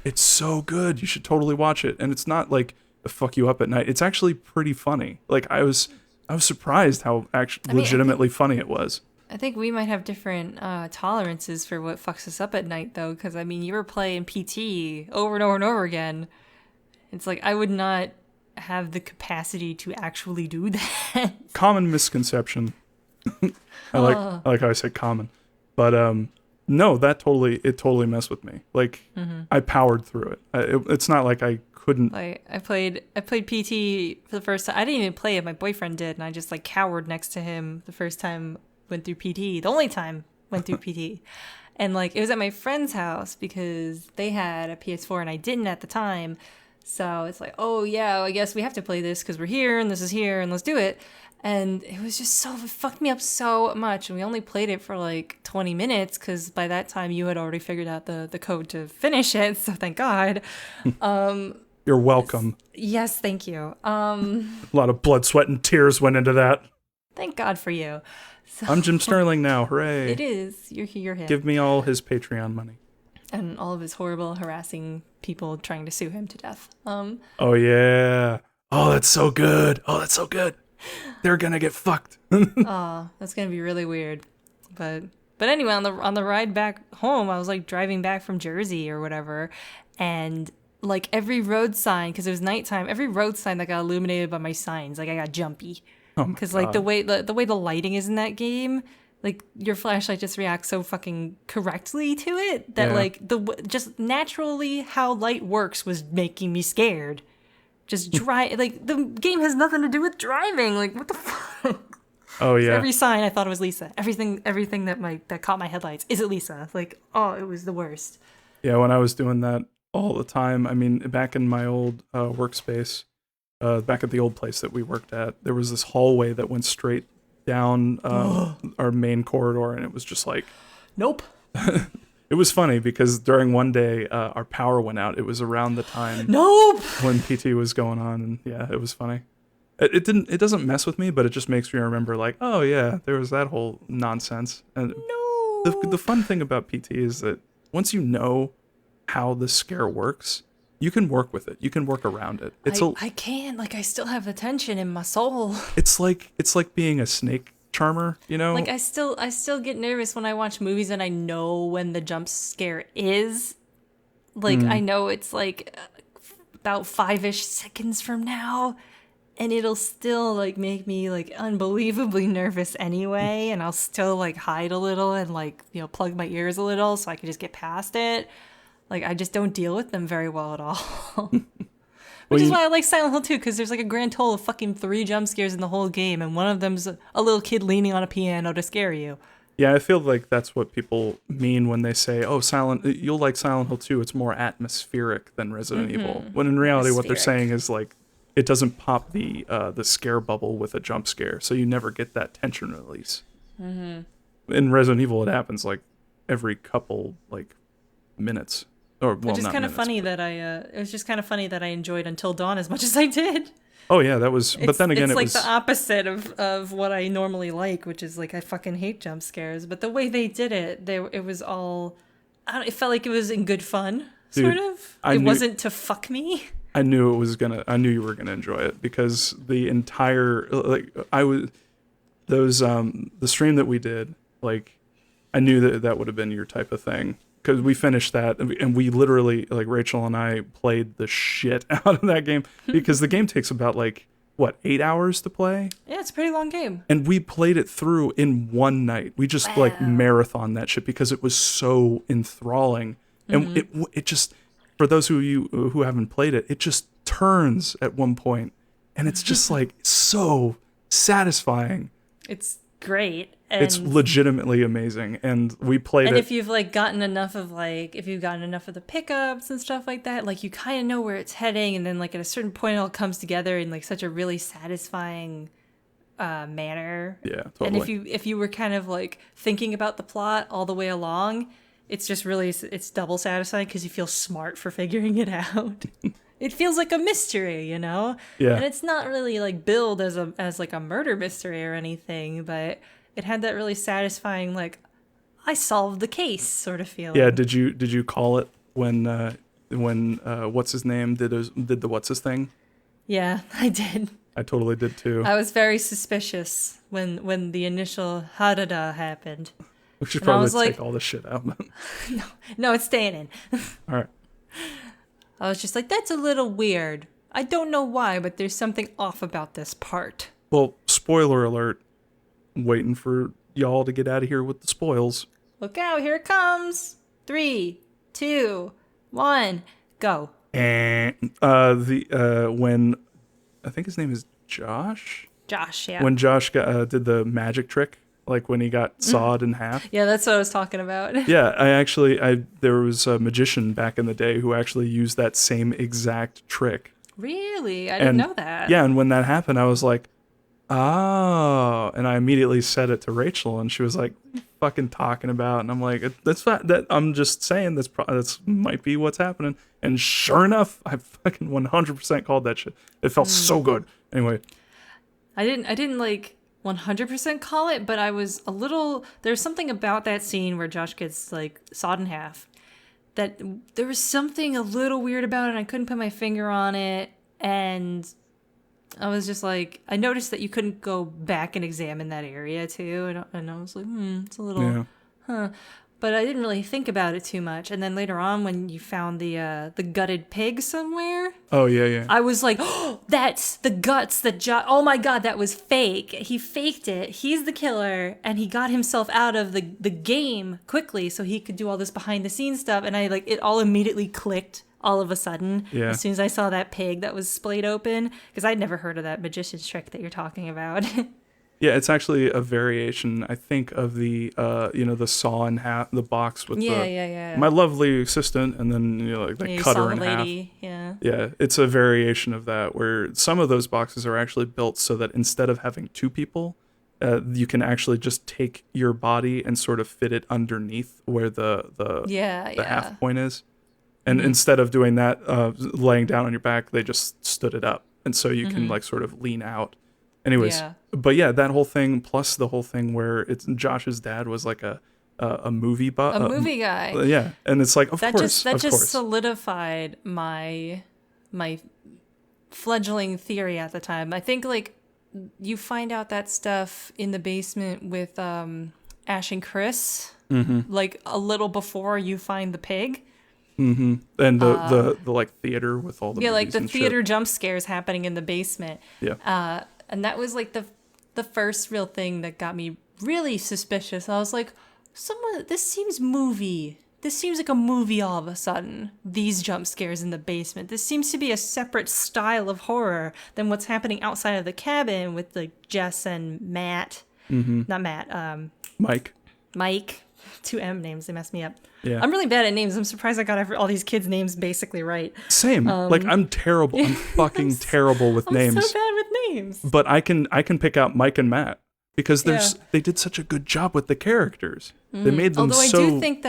It's so good. You should totally watch it. And it's not like a fuck you up at night. It's actually pretty funny. Like I was surprised how legitimately funny it was. I think we might have different tolerances for what fucks us up at night, though, because I mean, you were playing PT over and over and over again. It's like I would not have the capacity to actually do that. Common misconception. I like how I said common, but no, it totally messed with me. Like I powered through it. It's not like I couldn't. Like I played PT for the first time. I didn't even play it. My boyfriend did, and I just like cowered next to him the first time went through PT. The only time went through PT, and like it was at my friend's house because they had a PS4 and I didn't at the time. So it's like, oh yeah, I guess we have to play this because we're here and this is here and let's do it. And it was just it fucked me up so much. And we only played it for like 20 minutes because by that time you had already figured out the code to finish it. So thank God. You're welcome. Yes, thank you. A lot of blood, sweat, and tears went into that. Thank God for you. So, I'm Jim Sterling now. Hooray. it is. You're him. Give me all his Patreon money. And all of his horrible, harassing people trying to sue him to death. Oh, yeah. Oh, that's so good. They're going to get fucked. Oh, that's gonna be really weird. But anyway, on the ride back home, I was like driving back from Jersey or whatever, and like every road sign, because it was nighttime, every road sign that got illuminated by my signs, like I got jumpy. Because like the way the lighting is in that game, like your flashlight just reacts so fucking correctly to it that like just naturally how light works was making me scared. Just drive, like the game has nothing to do with driving. Like what the fuck? Oh yeah. So every sign I thought it was Lisa. Everything that caught my headlights, is it Lisa? Like it was the worst. Yeah, when I was doing that all the time, I mean, back in my old workspace, back at the old place that we worked at, there was this hallway that went straight down our main corridor, and it was just like, nope. It was funny because during one day our power went out. It was around the time Nope. when PT was going on, and yeah, it was funny. It doesn't mess with me, but it just makes me remember like, oh yeah, there was that whole nonsense. And No. the fun thing about PT is that once you know how the scare works, you can work with it. You can work around it. I can't. Like I still have the tension in my soul. It's like being a snake charmer, you know? Like I still get nervous when I watch movies and I know when the jump scare is. Like I know it's like about 5-ish seconds from now, and it'll still like make me like unbelievably nervous anyway, and I'll still like hide a little and like, you know, plug my ears a little so I can just get past it. Like I just don't deal with them very well at all. Which is why I like Silent Hill 2, because there's like a grand total of fucking 3 jump scares in the whole game, and one of them's a little kid leaning on a piano to scare you. Yeah, I feel like that's what people mean when they say, "Oh, you'll like Silent Hill 2. It's more atmospheric than Resident Evil." When in reality, what they're saying is like, it doesn't pop the scare bubble with a jump scare, so you never get that tension release. In Resident Evil, it happens like every couple like minutes. Which is kind of funny that it was just kind of funny that I enjoyed Until Dawn as much as I did. Oh yeah, that was. But then again, it's like the opposite of what I normally like, which is like I fucking hate jump scares. But the way they did it, it was all. It felt like it was in good fun, sort of. It wasn't to fuck me. I knew you were gonna enjoy it because the entire those the stream that we did, like I knew that would have been your type of thing because we finished that and we literally, like Rachel and I played the shit out of that game because the game takes about like what 8 hours to play. Yeah, it's a pretty long game. And we played it through in one night. We just like marathon that shit because it was so enthralling. And it just, for those who haven't played it, it just turns at one point, and it's just like so satisfying. It's great. And It's legitimately amazing. And we played and it. if you've like gotten enough of the pickups and stuff like that, like you kind of know where it's heading, and then like at a certain point it all comes together in like such a really satisfying manner. Yeah, totally. And if you were kind of like thinking about the plot all the way along, it's just really, it's double satisfying because you feel smart for figuring it out. It feels like a mystery, you know? Yeah. And it's not really like billed as like a murder mystery or anything, but it had that really satisfying, like, I solved the case sort of feeling. Yeah, did you call it when what's his name did the what's his thing? Yeah, I did. I totally did too. I was very suspicious when the initial ha-da-da happened. We should and I probably was take like- all this shit out. No, it's staying in. All right. I was just like, that's a little weird. I don't know why, but there's something off about this part. Well, spoiler alert. Waiting for y'all to get out of here with the spoils. Look out, here it comes. 3, 2, 1, go. And when I think his name is Josh. Josh, yeah. When Josh did the magic trick, like when he got sawed in half. Yeah, that's what I was talking about. Yeah, there was a magician back in the day who actually used that same exact trick. Really? I didn't know that. Yeah, and when that happened, I was like, oh, and I immediately said it to Rachel, and she was like, "What are you fucking talking about?" And I'm like, "That's not that. I'm just saying that's might be what's happening." And sure enough, I fucking 100% called that shit. It felt so good. Anyway, I didn't like 100% call it, but I was a little, there's something about that scene where Josh gets like sawed in half that there was something a little weird about it, and I couldn't put my finger on it, and I was just like, I noticed that you couldn't go back and examine that area too, and I was like, it's a little, yeah. but I didn't really think about it too much. And then later on, when you found the gutted pig somewhere, Oh yeah. I was like, oh, that's the guts that oh my god, that was fake. He faked it. He's the killer, and he got himself out of the game quickly so he could do all this behind the scenes stuff. And I like it all immediately clicked all of a sudden Yeah. as soon as I saw that pig that was splayed open, because I'd never heard of that magician's trick that you're talking about. Yeah, it's actually a variation, I think, of the the saw in half, the box with yeah. my lovely assistant, and then like they Yeah, you cut saw her in the half. lady. Yeah. Yeah, it's a variation of that where some of those boxes are actually built so that instead of having two people, you can actually just take your body and sort of fit it underneath where the half point is. And instead of doing that, laying down on your back, they just stood it up. And so you can like sort of lean out. Anyways, Yeah. but yeah, that whole thing plus the whole thing where it's Josh's dad was like a movie buff. A movie guy. Yeah, and it's like, of course. That just solidified my fledgling theory at the time. I think like you find out that stuff in the basement with Ash and Chris, like a little before you find the pig. Mm-hmm. And the like theater with all the like movies the and theater shit. jump scares happening in the basement. Yeah. And that was like the first real thing that got me really suspicious. I was like, this seems movie. This seems like a movie all of a sudden. These jump scares in the basement. This seems to be a separate style of horror than what's happening outside of the cabin with like Jess and Matt. Not Matt. Mike. 2 M names. They messed me up. Yeah. I'm really bad at names. I'm surprised I got all these kids' names basically right. Same. Like I'm terrible. I'm fucking terrible with names. I'm so bad with names. But I can pick out Mike and Matt because they did such a good job with the characters. They made them Although so. I do think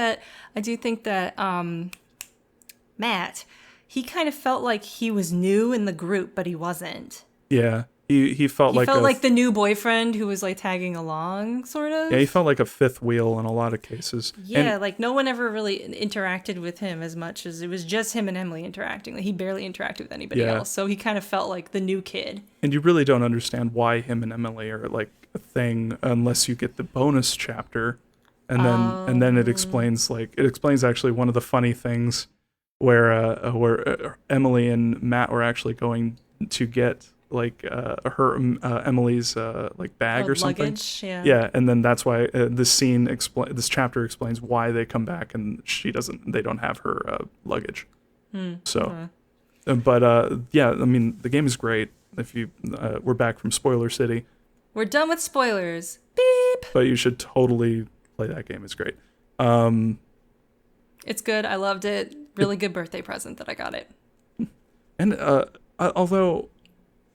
that Matt, he kind of felt like he was new in the group, but he wasn't. Yeah. He felt He like felt like the new boyfriend who was like tagging along, sort of. yeah, he felt like a fifth wheel in a lot of cases. Yeah, And, like no one ever really interacted with him as much as it was just him and Emily interacting. Like he barely interacted with anybody Yeah. else. So he kind of felt like the new kid. and you really don't understand why him and Emily are like a thing unless you get the bonus chapter, and then it explains actually one of the funny things where Emily and Matt were actually going to get like Emily's like bag or something. Luggage, yeah. Yeah, and then that's why this chapter explains why they come back and they don't have her luggage. So, yeah, I mean the game is great. If you we're back from Spoiler City, We're done with spoilers. Beep. but you should totally play that game. It's great. It's good. I loved it. Really good birthday present that I got it. And although,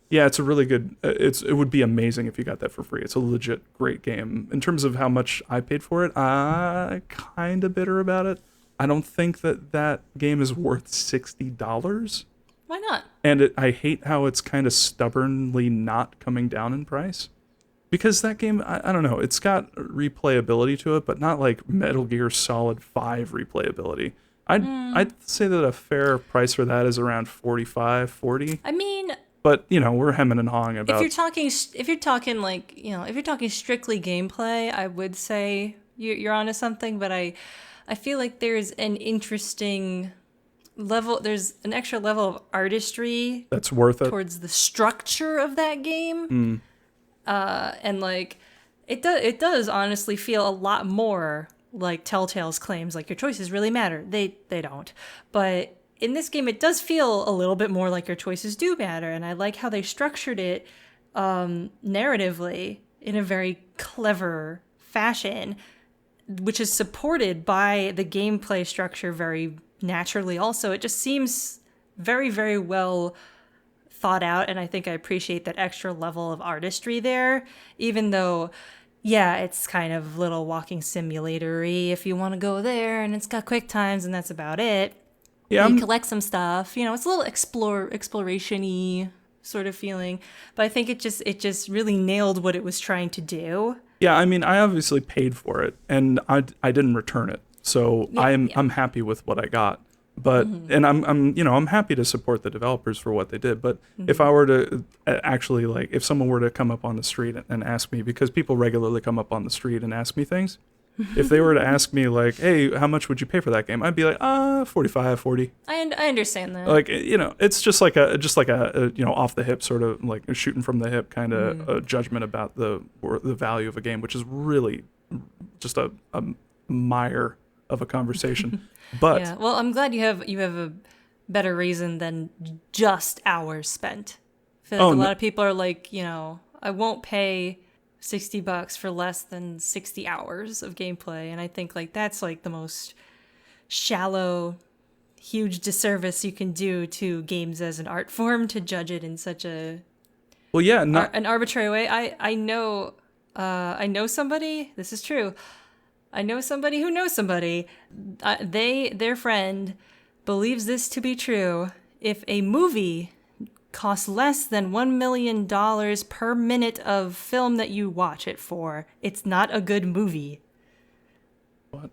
yeah, it's a really good. It would be amazing if you got that for free. It's a legit great game. In terms of how much I paid for it, I kind of bitter about it. I don't think that game is worth $60. Why not? And I hate how it's kind of stubbornly not coming down in price. Because that game, I don't know, it's got replayability to it, but not like Metal Gear Solid 5 replayability. I'd say that a fair price for that is around $45-$40. I mean, But we're hemming and hawing about. if you're talking like, if you're talking strictly gameplay, I would say you're onto something. But I feel like there's an interesting level. There's an extra level of artistry that's worth it. towards the structure of that game. And like it does honestly feel a lot more like Telltale's claims, like your choices really matter. They don't. But in this game, it does feel a little bit more like your choices do matter. And I like how they structured it narratively in a very clever fashion, which is supported by the gameplay structure very naturally also. It just seems very, very well thought out, and I think I appreciate that extra level of artistry there, even though, yeah, it's kind of little walking simulator-y if you want to go there, and it's got quick times, and that's about it. Yeah, You collect some stuff, it's a little exploration-y sort of feeling, but I think it just really nailed what it was trying to do. yeah. I mean, I obviously paid for it, and I didn't return it, so I'm happy with what I got. But and I'm happy to support the developers for what they did. But if I were to actually if someone were to come up on the street and ask me, because people regularly come up on the street and ask me things, if they were to ask me like, hey, how much would you pay for that game? I'd be like, 45, 40. I understand that. Like it's just like a off the hip sort of like shooting from the hip kind of judgment about the value of a game, which is really just a mire of a conversation. But yeah, well, I'm glad you have a better reason than just hours spent. I feel like a lot of people are like, I won't pay $60 for less than 60 hours of gameplay, and I think like that's like the most shallow, huge disservice you can do to games as an art form, to judge it in such an arbitrary way. I know somebody. This is true. I know somebody who knows somebody. Their friend believes this to be true. If a movie costs less than $1 million per minute of film that you watch it for, it's not a good movie. what?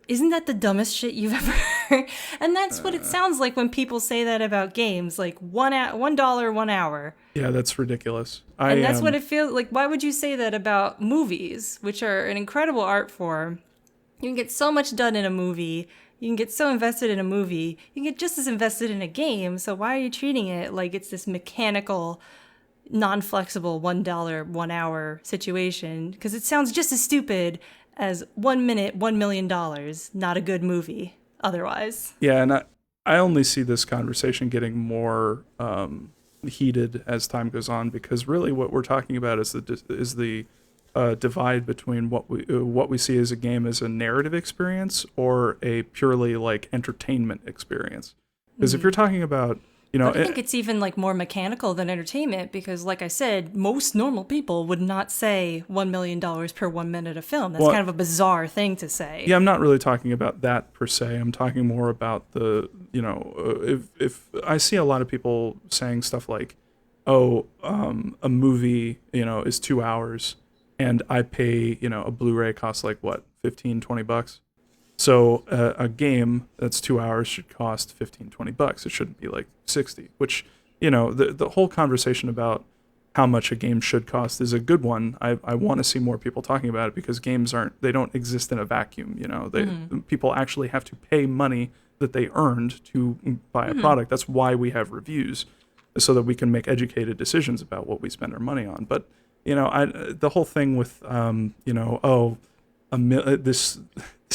Isn't that the dumbest shit you've ever heard? And that's what it sounds like when people say that about games, like $1 1 hour. Yeah, that's ridiculous. And that's what it feels like. Why would you say that about movies, which are an incredible art form? You can get so much done in a movie. You can get so invested in a movie. You can get just as invested in a game. So why are you treating it like it's this mechanical, non-flexible $1 1 hour situation? Because it sounds just as stupid as 1 minute, $1 million. Not a good movie otherwise. Yeah, and I only see this conversation getting more heated as time goes on, because really what we're talking about is the divide between what we see as a game as a narrative experience or a purely like entertainment experience. Because if you're talking about But I think it's even like more mechanical than entertainment, because like I said, most normal people would not say $1 million per 1 minute of film. That's kind of a bizarre thing to say. Yeah, I'm not really talking about that per se. I'm talking more about the, if I see a lot of people saying stuff like, oh, a movie, is 2 hours, and I pay, a Blu-ray costs like what, 15, $20. So a game that's 2 hours should cost 15, $20. It shouldn't be like 60, which, the whole conversation about how much a game should cost is a good one. I want to see more people talking about it because games they don't exist in a vacuum. People actually have to pay money that they earned to buy a product. That's why we have reviews, so that we can make educated decisions about what we spend our money on. But the whole thing with this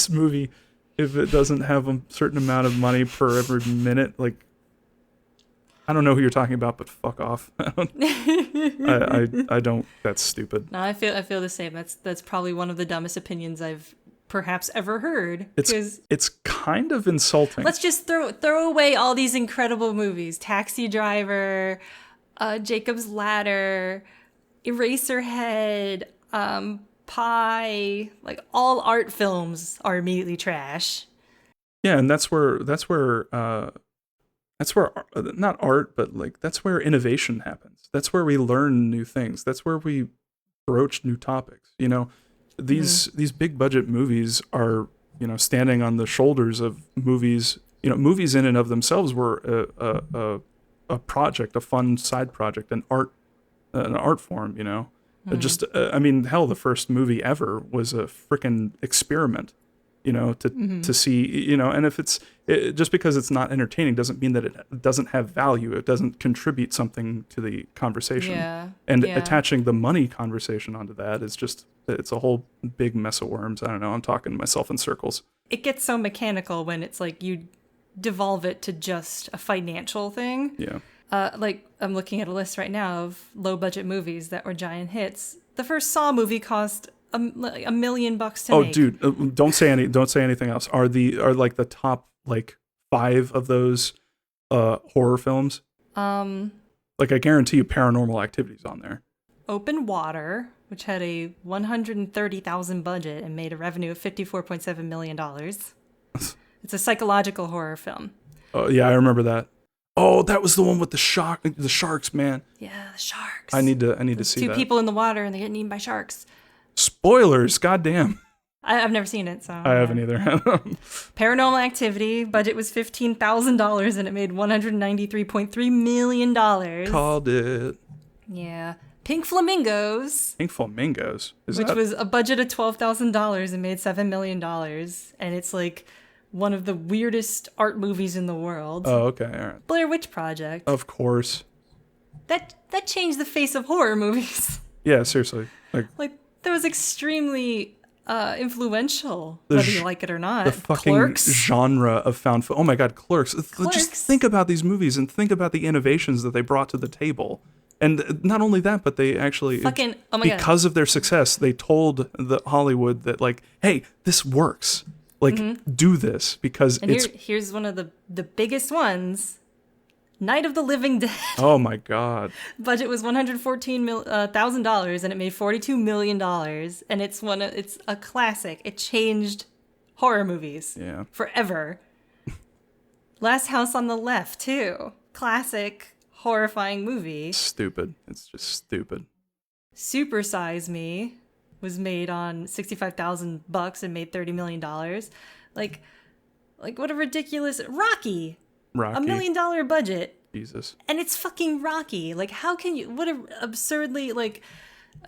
movie, if it doesn't have a certain amount of money per every minute, like, I don't know who you're talking about, but fuck off. I don't. That's stupid. No, I feel the same. That's probably one of the dumbest opinions I've perhaps ever heard. It's kind of insulting. Let's just throw away all these incredible movies: Taxi Driver, Jacob's Ladder, Eraserhead, Pi. Like, all art films are immediately trash. Yeah, and that's where not art, but like that's where innovation happens. That's where we learn new things. That's where we broach new topics. These big budget movies are, standing on the shoulders of movies. Movies in and of themselves were a project, a fun side project, an art form. Just hell, the first movie ever was a frickin' experiment. To see, and if just because it's not entertaining doesn't mean that it doesn't have value. It doesn't contribute something to the conversation. Attaching the money conversation onto that is it's a whole big mess of worms. I don't know. I'm talking to myself in circles. It gets so mechanical when it's like you devolve it to just a financial thing. Yeah. Like, I'm looking at a list right now of low budget movies that were giant hits. The first Saw movie cost $1 million to make. Oh, dude, don't say anything else. Are like the top like 5 of those horror films? Like, I guarantee you, Paranormal Activity's on there. Open Water, which had a $130,000 budget and made a revenue of $54.7 million. It's a psychological horror film. Oh yeah, I remember that. Oh, that was the one with the sharks, man. Yeah, the sharks. I need to see that. 2 people in the water and they're getting eaten by sharks. Spoilers, goddamn. I've never seen it, so I haven't either. Paranormal Activity, budget was $15,000 and it made $193.3 million. Called it. Yeah. Pink Flamingos. Pink Flamingos? Which was a budget of $12,000 and made $7 million. And it's like one of the weirdest art movies in the world. Oh, okay, all right. Blair Witch Project. Of course. That changed the face of horror movies. Yeah, seriously. Like, that was extremely influential, whether you like it or not. The fucking Clerks. genre of found footage. Oh my god, Clerks. Just think about these movies and think about the innovations that they brought to the table. And not only that, but they actually, because of their success, they told the Hollywood that, like, hey, this works. Like, do this because here's one of the biggest ones. Night of the Living Dead. Oh my god. Budget was $114,000 and it made $42 million. And it's a classic. It changed horror movies. Yeah. Forever. Last House on the Left too. Classic horrifying movie. Stupid. It's just stupid. Super Size Me was made on $65,000 and made $30 million. Like what a ridiculous Rocky. $1 million budget. Jesus. And it's fucking Rocky. Like, how can you, what a absurdly, like,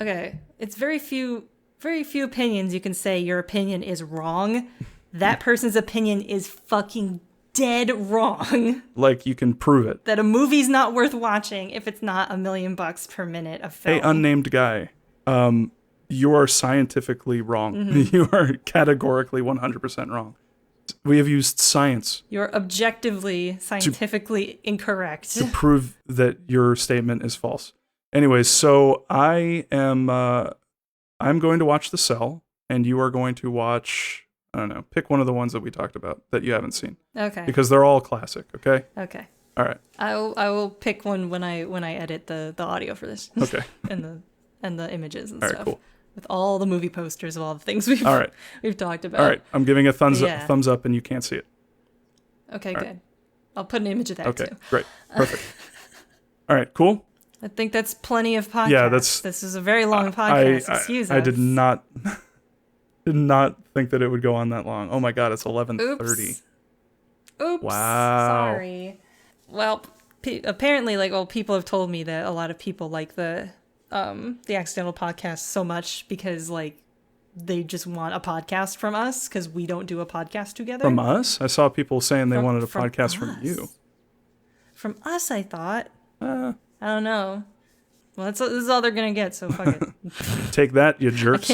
okay, it's very few opinions you can say your opinion is wrong. That person's opinion is fucking dead wrong. Like, you can prove it. That a movie's not worth watching if it's not $1 million per minute of film. Hey, unnamed guy, you are scientifically wrong. You are categorically 100% wrong. We have used science. You're objectively, scientifically incorrect. To prove that your statement is false. Anyways, so I'm going to watch The Cell, and you are going to watch, I don't know, pick one of the ones that we talked about that you haven't seen. Okay. Because they're all classic, okay? Okay. All right. I will pick one when I edit the audio for this. Okay. and the images and all stuff. Right, cool. With all the movie posters of all the things we've talked about. All right, I'm giving a thumbs up, and you can't see it. Okay, all good. Right. I'll put an image of that too. Okay, great, perfect. All right, cool. I think that's plenty of podcasts. Yeah, this is a very long podcast. Excuse us. I did not think that it would go on that long. Oh my god, it's 11:30. Oops. Wow. Sorry. Well, apparently, people have told me that a lot of people like the Accidental Podcast so much because they just want a podcast from us because we don't do a podcast together. From us? I saw people saying they wanted a podcast from us. you. From us, I thought. I don't know. Well, this is all they're gonna get, so fuck it. Take that, you jerks.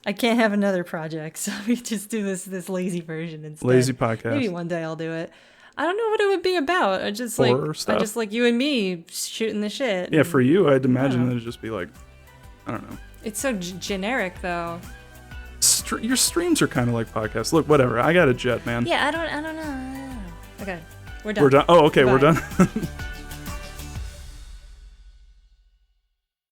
I can't have another project, so we just do this lazy version instead. Lazy podcast. Maybe one day I'll do it. I don't know what it would be about. I just like you and me shooting the shit. Yeah, for you, I'd imagine it'd just be like, I don't know. It's so generic, though. Your streams are kind of like podcasts. Look, whatever. I got a jet, man. Yeah, I don't know. Okay, we're done. We're done. Oh, okay, Goodbye. we're done.